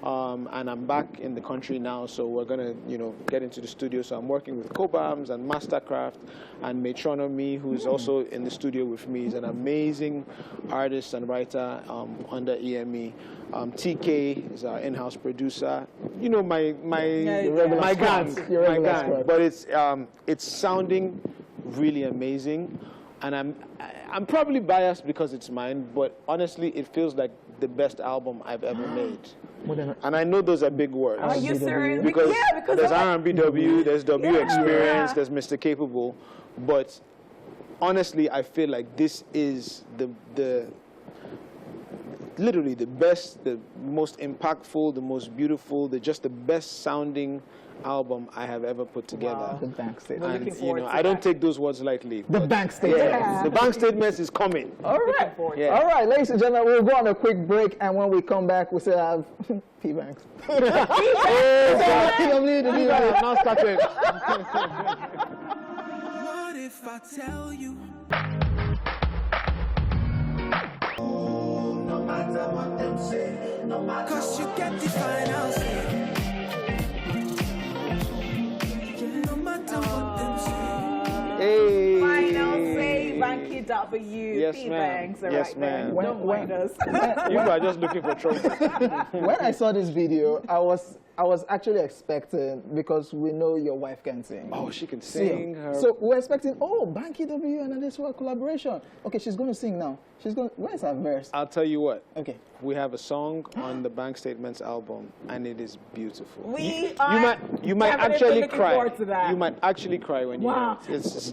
Speaker 6: And I'm back in the country now, so we're gonna, you know, get into the studio. So I'm working with Cobams and Mastercraft and Metronomy, who's also in the studio with me. He's an amazing artist and writer under EME. TK is our in-house producer. You know, my gang. But it's sounding really amazing, and I'm probably biased because it's mine, but honestly it feels like the best album I've ever made. And I know those are big words.
Speaker 2: Are you serious?
Speaker 6: Because there's R&BW, there's W Experience, there's Mr. Capable, but honestly I feel like this is the literally the best, the most impactful, the most beautiful, just the best sounding album I have ever put together.
Speaker 1: Wow. The bank statement.
Speaker 6: And, you know, I don't take those words lightly.
Speaker 1: The bank statement.
Speaker 6: Yeah. The bank statements is coming.
Speaker 1: All right. Yeah. All right, ladies and gentlemen, we'll go on a quick break, and when we come back, we'll still have P-Banks.
Speaker 6: Now started.
Speaker 7: What if I tell you? No matter what them say, no matter 'cause you get the final say. No matter what them say.
Speaker 6: Hey.
Speaker 2: Final say, Banky W.
Speaker 6: Yes,
Speaker 2: P-Banks.
Speaker 6: ma'am. Yes, ma'am.
Speaker 2: Don't mind us.
Speaker 6: You are just looking for trouble.
Speaker 1: When I saw this video, I was actually expecting, because we know your wife can sing.
Speaker 6: Oh, she can sing. Her...
Speaker 1: So we're expecting, Banky W and this whole collaboration. Okay, she's going to sing now. Where's her verse?
Speaker 6: I'll tell you what.
Speaker 1: Okay.
Speaker 6: We have a song on the Bank Statements album, and it is beautiful.
Speaker 2: You
Speaker 6: might actually cry.
Speaker 2: That.
Speaker 6: You might actually cry when you hear it. It's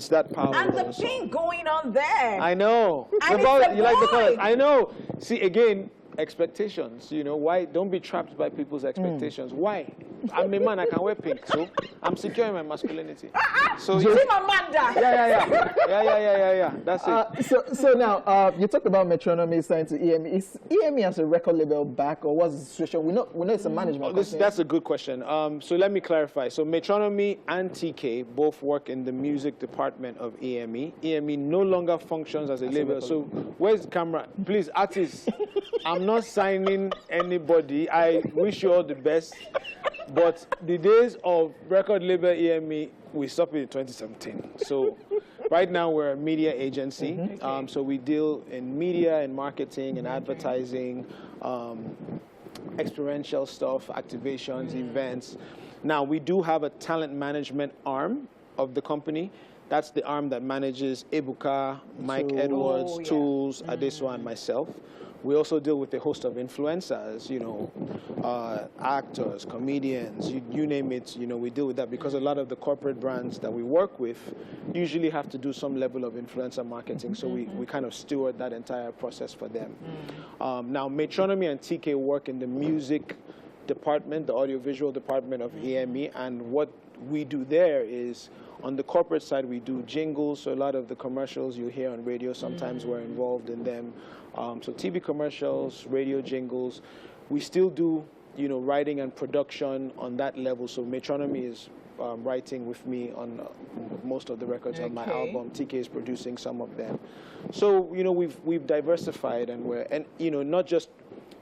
Speaker 6: that powerful.
Speaker 2: And the pink going on there.
Speaker 6: I know.
Speaker 2: And
Speaker 6: You like the colors? I know. See, again, expectations, you know, why don't be trapped by people's expectations. Why? I'm a man, I can wear pink, so I'm secure in my masculinity. So yeah. That's it.
Speaker 1: So now you talked about Metronomy signed to EME. Is EME as a record label back, or what's the situation? We know it's a management.
Speaker 6: That's a good question. So let me clarify. So Metronomy and TK both work in the music department of EME. EME no longer functions as a label. So where's the camera? Please, artists. I'm not signing anybody. I wish you all the best. But the days of record label EME, we stopped it in 2017. So right now we're a media agency. So we deal in media and marketing and advertising, experiential stuff, activations, events. Now we do have a talent management arm of the company. That's the arm that manages Ebuka, Mike Edwards, Tools, Adeswa, and myself. We also deal with a host of influencers, you know, actors, comedians, you name it, you know, we deal with that because a lot of the corporate brands that we work with usually have to do some level of influencer marketing, so we kind of steward that entire process for them. Now, Metronomy and TK work in the music department, the audiovisual department of EME, and what we do there is, on the corporate side, we do jingles, so a lot of the commercials you hear on radio, sometimes we're involved in them. So TV commercials, radio jingles. We still do, you know, writing and production on that level. So Metronomy is writing with me on most of the records on my album. TK is producing some of them. So, you know, we've diversified, and you know, not just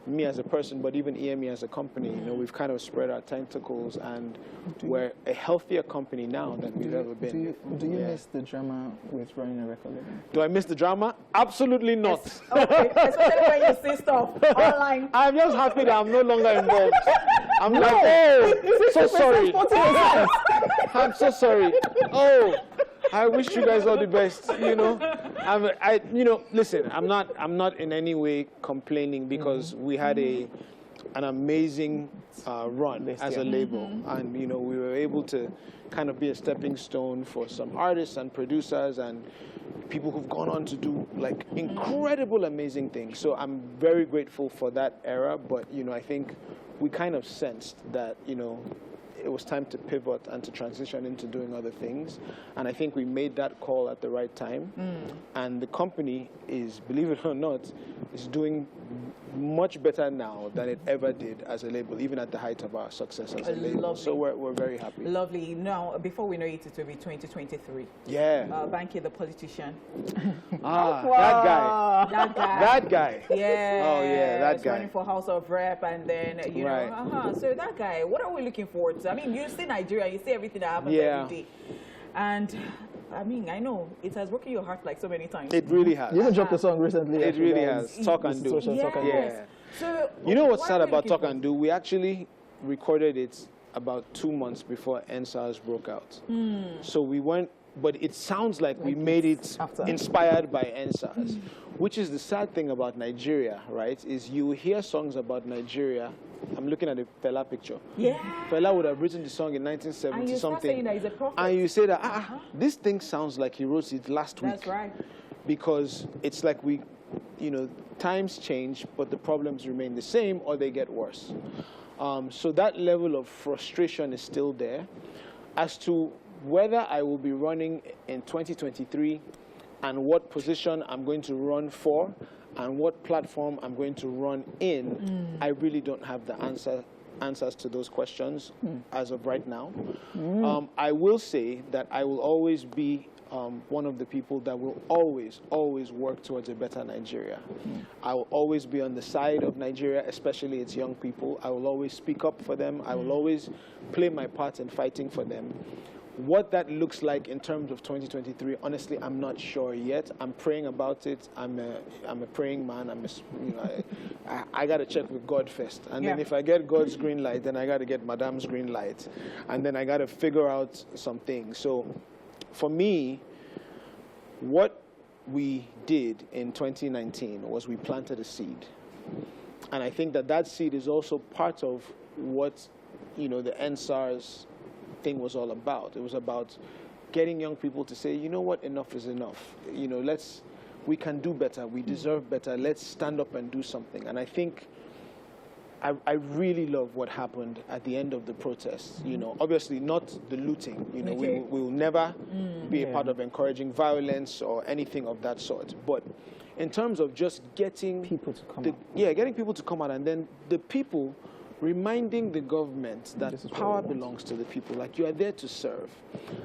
Speaker 6: me as a person, but even EME as a company, you know, we've kind of spread our tentacles, and we're a healthier company now than we've ever been.
Speaker 1: Do you miss the drama with running a record label?
Speaker 6: Do I miss the drama? Absolutely not.
Speaker 2: Okay, especially when you see stuff online.
Speaker 6: I'm just happy that I'm no longer involved. I'm like, oh, so sorry. I'm so sorry. Oh, I wish you guys all the best. You know, you know, listen, I'm not in any way complaining because we had a an amazing run as a label, and we were able to kind of be a stepping stone for some artists and producers and people who've gone on to do like incredible, amazing things. So I'm very grateful for that era, but I think we kind of sensed that it was time to pivot and to transition into doing other things. And I think we made that call at the right time. And the company is, believe it or not, is doing much better now than it ever did as a label, even at the height of our success as a label.
Speaker 2: Lovely.
Speaker 6: So we're very happy.
Speaker 2: Lovely. Now, before we know it, it will be 2023.
Speaker 6: Yeah.
Speaker 2: Banky, the politician.
Speaker 6: That guy.
Speaker 2: That guy.
Speaker 6: That guy.
Speaker 2: Yeah.
Speaker 6: Oh, yeah, that guy.
Speaker 2: Running for House of Rep, and then,
Speaker 6: Right.
Speaker 2: So that guy, what are we looking forward to? I mean, you see Nigeria, you see everything that happens every day. And I mean, I know it has broken your heart like so many times.
Speaker 6: It really has.
Speaker 1: You even dropped a song recently.
Speaker 6: It really has. Talk and Do.
Speaker 2: Yes. So,
Speaker 6: you know what's sad about Talk and Do? We actually recorded it about 2 months before NSARS broke out. So we went, but it sounds like we made it inspired by NSARS, which is the sad thing about Nigeria, right? Is you hear songs about Nigeria. I'm looking at a Fela picture.
Speaker 2: Yeah.
Speaker 6: Fela would have written the song in 1970
Speaker 2: and you
Speaker 6: something.
Speaker 2: saying that he's a prophet.
Speaker 6: And you say that, this thing sounds like he wrote it last week.
Speaker 2: That's right.
Speaker 6: Because it's like times change, but the problems remain the same or they get worse. So that level of frustration is still there. As to whether I will be running in 2023 and what position I'm going to run for and what platform I'm going to run in, I really don't have the answers to those questions as of right now. I will say that I will always be one of the people that will always work towards a better Nigeria. I will always be on the side of Nigeria, especially its young people. I will always speak up for them. I will always play my part in fighting for them. What that looks like in terms of 2023, honestly, I'm not sure yet. I'm praying about it. I'm a praying man. I got to check with God first. And then if I get God's green light, then I got to get Madame's green light. And then I got to figure out some things. So for me, what we did in 2019 was we planted a seed. And I think that seed is also part of what, the NSARS thing was all about. It was about getting young people to say, you know what, enough is enough. We can do better. We deserve better. Let's stand up and do something. And I think I really love what happened at the end of the protests. Obviously not the looting. We will never be a part of encouraging violence or anything of that sort. But in terms of just getting
Speaker 1: people to come out.
Speaker 6: Getting people to come out, and then the people reminding the government that power belongs to the people. Like, you are there to serve.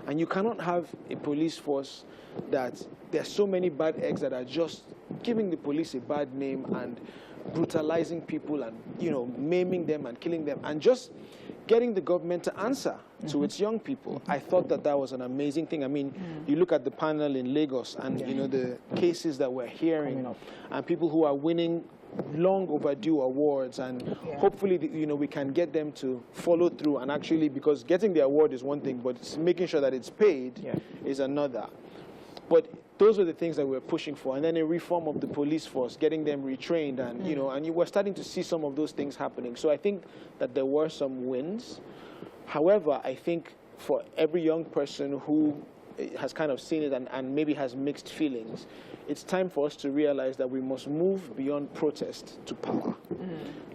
Speaker 6: And you cannot have a police force that there's so many bad eggs that are just giving the police a bad name and brutalizing people and, maiming them and killing them and just getting the government to answer to its young people. I thought that was an amazing thing. I mean, you look at the panel in Lagos and, the cases that we're hearing and people who are winning long overdue awards, and hopefully we can get them to follow through and actually, because getting the award is one thing, but making sure that it's paid is another. But those are the things that we're pushing for, and then a reform of the police force, getting them retrained, and and you were starting to see some of those things happening. So I think that there were some wins. However, I think for every young person who has kind of seen it and maybe has mixed feelings, it's time for us to realize that we must move beyond protest to power.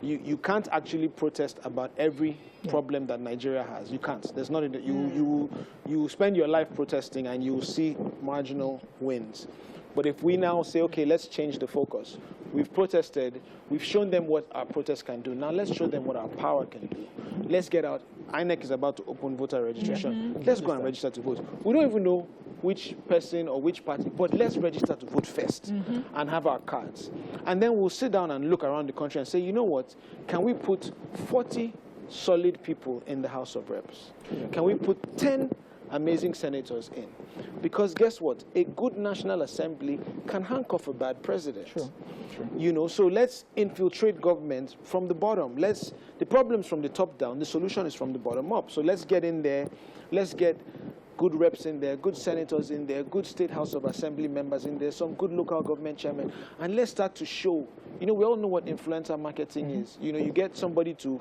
Speaker 6: You can't actually protest about every problem that Nigeria has. You can't. There's not. You spend your life protesting and you will see marginal wins. But if we now say, okay, let's change the focus. We've protested. We've shown them what our protest can do. Now let's show them what our power can do. Let's get out. INEC is about to open voter registration. Let's go and register to vote. We don't even know which person or which party, but let's register to vote first and have our cards. And then we'll sit down and look around the country and say, you know what, can we put 40 solid people in the House of Reps? Can we put 10 amazing senators in? Because guess what? A good National Assembly can handcuff a bad president. So let's infiltrate government from the bottom. The problem's from the top down. The solution is from the bottom up. So let's get in there. Let's get good reps in there, good senators in there, good state house of assembly members in there, some good local government chairmen, and let's start to show. You know, we all know what influencer marketing is. You know, you get somebody to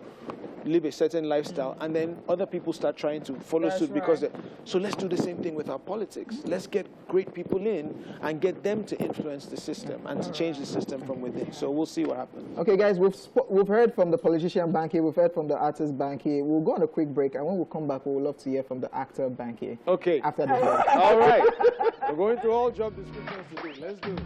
Speaker 6: live a certain lifestyle, and then other people start trying to follow suit because so let's do the same thing with our politics. Let's get great people in and get them to influence the system and to change the system from within. So we'll see what happens.
Speaker 1: Okay, guys, we've heard from the politician Banky, we've heard from the artist Banky. We'll go on a quick break, and when we come back, we would love to hear from the actor Banky.
Speaker 6: Okay.
Speaker 1: After the break.
Speaker 6: All right. We're going through all job descriptions today. Let's do it.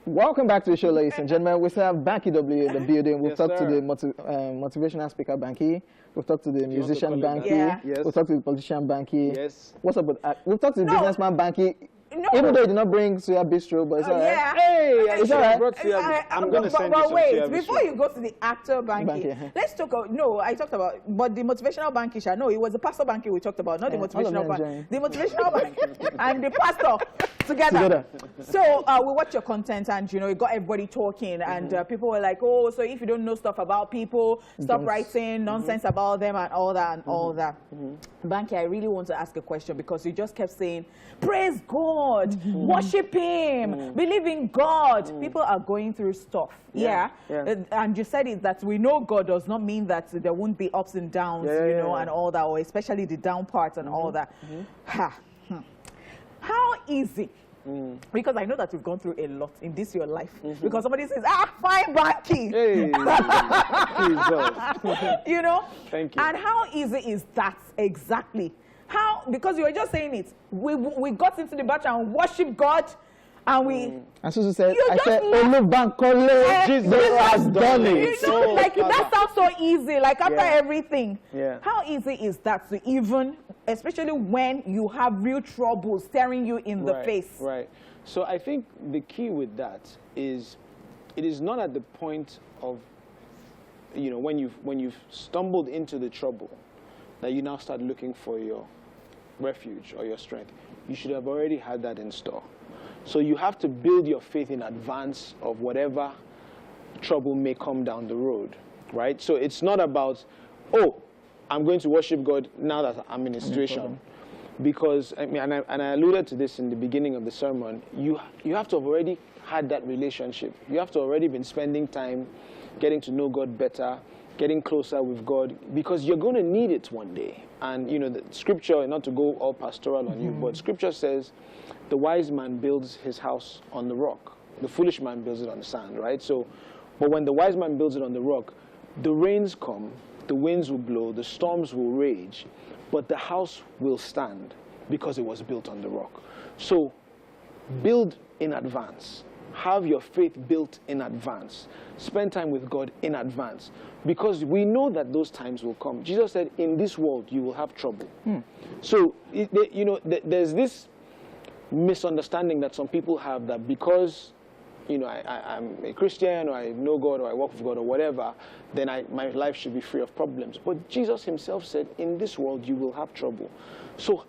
Speaker 1: Welcome back to the show, ladies and gentlemen. We still have Banky W in the building. We've talked to the motivational speaker Banky. We've talked to the musician Banky.
Speaker 2: Yeah.
Speaker 6: Yes.
Speaker 1: We've talked to the politician Banky.
Speaker 6: Yes.
Speaker 1: What's up with we've talked to the businessman Banky.
Speaker 2: No.
Speaker 1: Even though he did not bring Suya Bistro, but it's all right.
Speaker 2: Yeah.
Speaker 6: Hey,
Speaker 1: It's all right.
Speaker 6: I'm going to send you some
Speaker 2: wait,
Speaker 6: Suya
Speaker 2: before
Speaker 6: Bistro.
Speaker 2: you go to the actor Banky, let's talk about, no, I talked about, but the motivational Banky, no, it was the pastor Banky we talked about, not the motivational Banky. The motivational Banky and the pastor together. So we watched your content, and, you know, it got everybody talking, and people were like, oh, so if you don't know stuff about people, stop writing nonsense about them and all that and all that. Banky, I really want to ask a question, because you just kept saying, praise God, worship Him, believe in God. People are going through stuff. Yeah. And you said it that we know God does not mean that there won't be ups and downs, you know, and all that, or especially the down parts and all that. How easy? Because I know that you've gone through a lot in this your life. Because somebody says, fine, Banky.
Speaker 6: Hey.
Speaker 2: You know?
Speaker 6: Thank you.
Speaker 2: And how easy is that exactly? How? Because you were just saying it. We got into the battle and worship God, and we.
Speaker 1: And Susu said,
Speaker 2: You
Speaker 1: I
Speaker 2: just
Speaker 1: said,
Speaker 2: left-
Speaker 1: Bankole, Jesus has done
Speaker 2: You
Speaker 1: it.
Speaker 2: know, like that sounds so easy. Like after
Speaker 6: Yeah.
Speaker 2: everything.
Speaker 6: Yeah.
Speaker 2: How easy is that to even, especially when you have real trouble staring you in the face?
Speaker 6: Right. So I think the key with that is, it is not at the point of, you know, when you've stumbled into the trouble, that you now start looking for your refuge or your strength. You should have already had that in store. So you have to build your faith in advance of whatever trouble may come down the road, right? So it's not about, oh, I'm going to worship God now that I'm in a situation. Because, I mean, and I alluded to this in the beginning of the sermon, you have to have already had that relationship. You have to already been spending time getting to know God better, getting closer with God, because you're going to need it one day. And, you know, the scripture, not to go all pastoral on you, but scripture says, the wise man builds his house on the rock. The foolish man builds it on the sand, right? So, but when the wise man builds it on the rock, the rains come, the winds will blow, the storms will rage, but the house will stand because it was built on the rock. So, build in advance. Have your faith built in advance. Spend time with God in advance. Because we know that those times will come. Jesus said, in this world, you will have trouble. So, you know, there's this misunderstanding that some people have that because, you know, I'm a Christian, or I know God, or I walk with God, or whatever, then my life should be free of problems. But Jesus himself said, in this world, you will have trouble. So,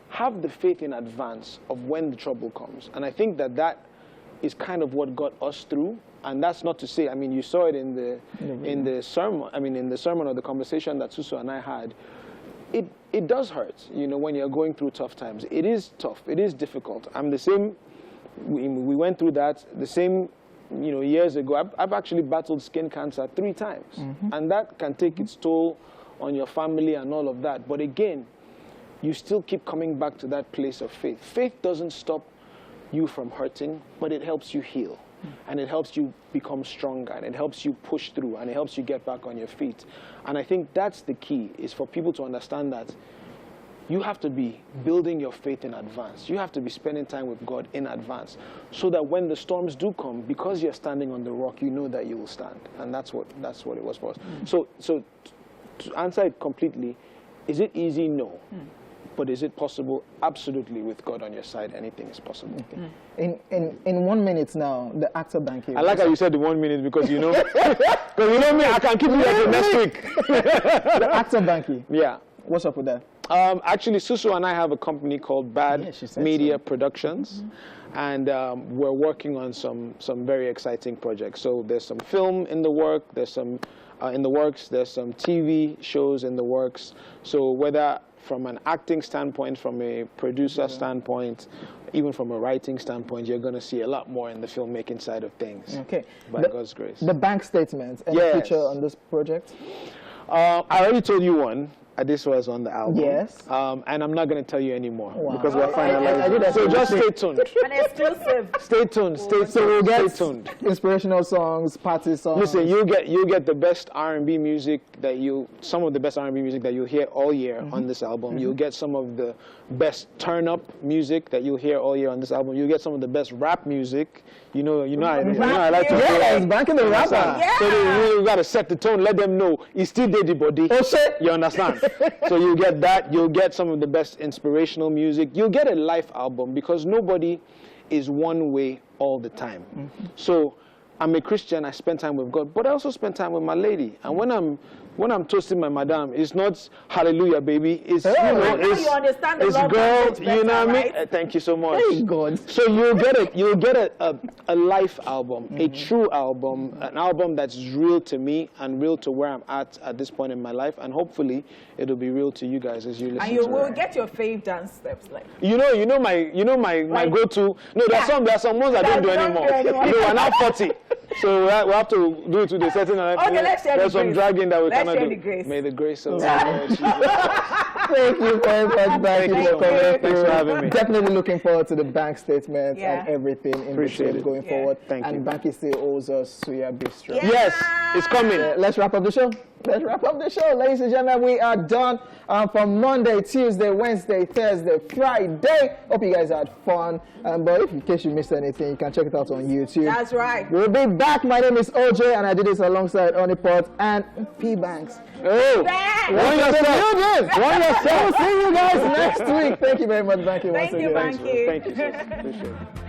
Speaker 6: have the faith in advance of when the trouble comes. And I think that is kind of what got us through. And that's not to say, I mean, you saw it in the sermon, I mean, in the sermon or the conversation that Susu and I had. It does hurt, you know, when you're going through tough times. It is tough. It is difficult. I'm the same. We went through that the same, you know, years ago. I've actually battled skin cancer 3 times. And that can take its toll on your family and all of that. But again, you still keep coming back to that place of faith. Faith doesn't stop you from hurting, but it helps you heal. And it helps you become stronger, and it helps you push through, and it helps you get back on your feet. And I think that's the key, is for people to understand that you have to be building your faith in advance. You have to be spending time with God in advance, so that when the storms do come, because you're standing on the rock, you know that you will stand. And that's what it was for us. So to answer it completely, is it easy? No. But is it possible? Absolutely. With God on your side, anything is possible.
Speaker 1: Okay. In 1 minute now, the actor Banky.
Speaker 6: I like how you said the 1 minute, because you know, because you know me, I can keep you until next week.
Speaker 1: The actor Banky.
Speaker 6: Yeah.
Speaker 1: What's up with that?
Speaker 6: Actually, Susu and I have a company called Bad Media Productions, and we're working on some very exciting projects. So there's some film in the work. There's some in the works. There's some TV shows in the works. So whether from an acting standpoint, from a producer standpoint, even from a writing standpoint, you're going to see a lot more in the filmmaking side of things.
Speaker 1: Okay.
Speaker 6: By God's grace.
Speaker 1: The bank statement, any feature on this project?
Speaker 6: I already told you one. This was on the album.
Speaker 1: Yes.
Speaker 6: And I'm not going to tell you anymore because
Speaker 1: Wow.
Speaker 6: we're finalizing. So just stay tuned.
Speaker 2: An exclusive.
Speaker 6: Stay tuned. Stay tuned.
Speaker 1: So we'll get
Speaker 6: Stay tuned.
Speaker 1: inspirational songs, party songs.
Speaker 6: Listen, you get the best R&B music some of the best R&B music that you'll hear all year on this album. You'll get some of the best turn-up music that you'll hear all year on this album. You'll get some of the best rap music. I like to
Speaker 1: Yes, Banky the rapper.
Speaker 2: Yeah.
Speaker 6: So you got to set the tone. Let them know he's still dead the body.
Speaker 1: Oh shit.
Speaker 6: You understand? So you get that. You'll get some of the best inspirational music. You'll get a life album because nobody is one way all the time. So I'm a Christian. I spend time with God, but I also spend time with my lady. And when I'm toasting my madam, it's not hallelujah, baby. It's
Speaker 2: you understand the
Speaker 6: it's
Speaker 2: love
Speaker 6: girl.
Speaker 2: language better,
Speaker 6: You know what I mean?
Speaker 2: right?
Speaker 6: Thank you so much.
Speaker 1: Hey, God.
Speaker 6: So you'll get a life album, a true album, an album that's real to me and real to where I'm at this point in my life, and hopefully it'll be real to you guys as you listen.
Speaker 2: And you
Speaker 6: to
Speaker 2: will
Speaker 6: it.
Speaker 2: get your fave dance steps, like.
Speaker 6: You know my go-to. No, there's some ones I don't do anymore. We're now 40, so we have to do it with a certain.
Speaker 2: Okay, let's share
Speaker 6: There's
Speaker 2: the
Speaker 6: some
Speaker 2: grace.
Speaker 6: dragging that we
Speaker 2: Let's
Speaker 6: cannot
Speaker 2: share
Speaker 6: do.
Speaker 2: the grace.
Speaker 6: May the grace of God.
Speaker 1: Thank you very much, Banky,
Speaker 6: you
Speaker 1: for
Speaker 6: so much.
Speaker 1: coming
Speaker 6: Thanks
Speaker 1: through.
Speaker 6: for having me.
Speaker 1: Definitely looking forward to the bank statement
Speaker 2: Yeah.
Speaker 1: and everything in
Speaker 6: Appreciate
Speaker 1: between
Speaker 6: it.
Speaker 1: going
Speaker 2: Yeah.
Speaker 1: forward.
Speaker 6: Thank
Speaker 1: and
Speaker 6: you.
Speaker 1: Banky still owes us Suya Bistro.
Speaker 2: Yeah.
Speaker 6: Yes, it's coming.
Speaker 1: Let's wrap up the show. Let's wrap up the show. Ladies and gentlemen, we are done from Monday, Tuesday, Wednesday, Thursday, Friday. Hope you guys had fun. But if in case you missed anything, you can check it out on YouTube.
Speaker 2: That's right.
Speaker 1: We'll be back. My name is OJ, and I did this alongside Oniport and P Banks.
Speaker 6: Oh,
Speaker 2: Back.
Speaker 6: one yourself. One yourself.
Speaker 1: We'll see you guys next week. Thank you very much, Banky.
Speaker 2: Thank
Speaker 1: once
Speaker 2: you,
Speaker 1: again.
Speaker 2: Banky.
Speaker 6: Thank you. So much. Appreciate it.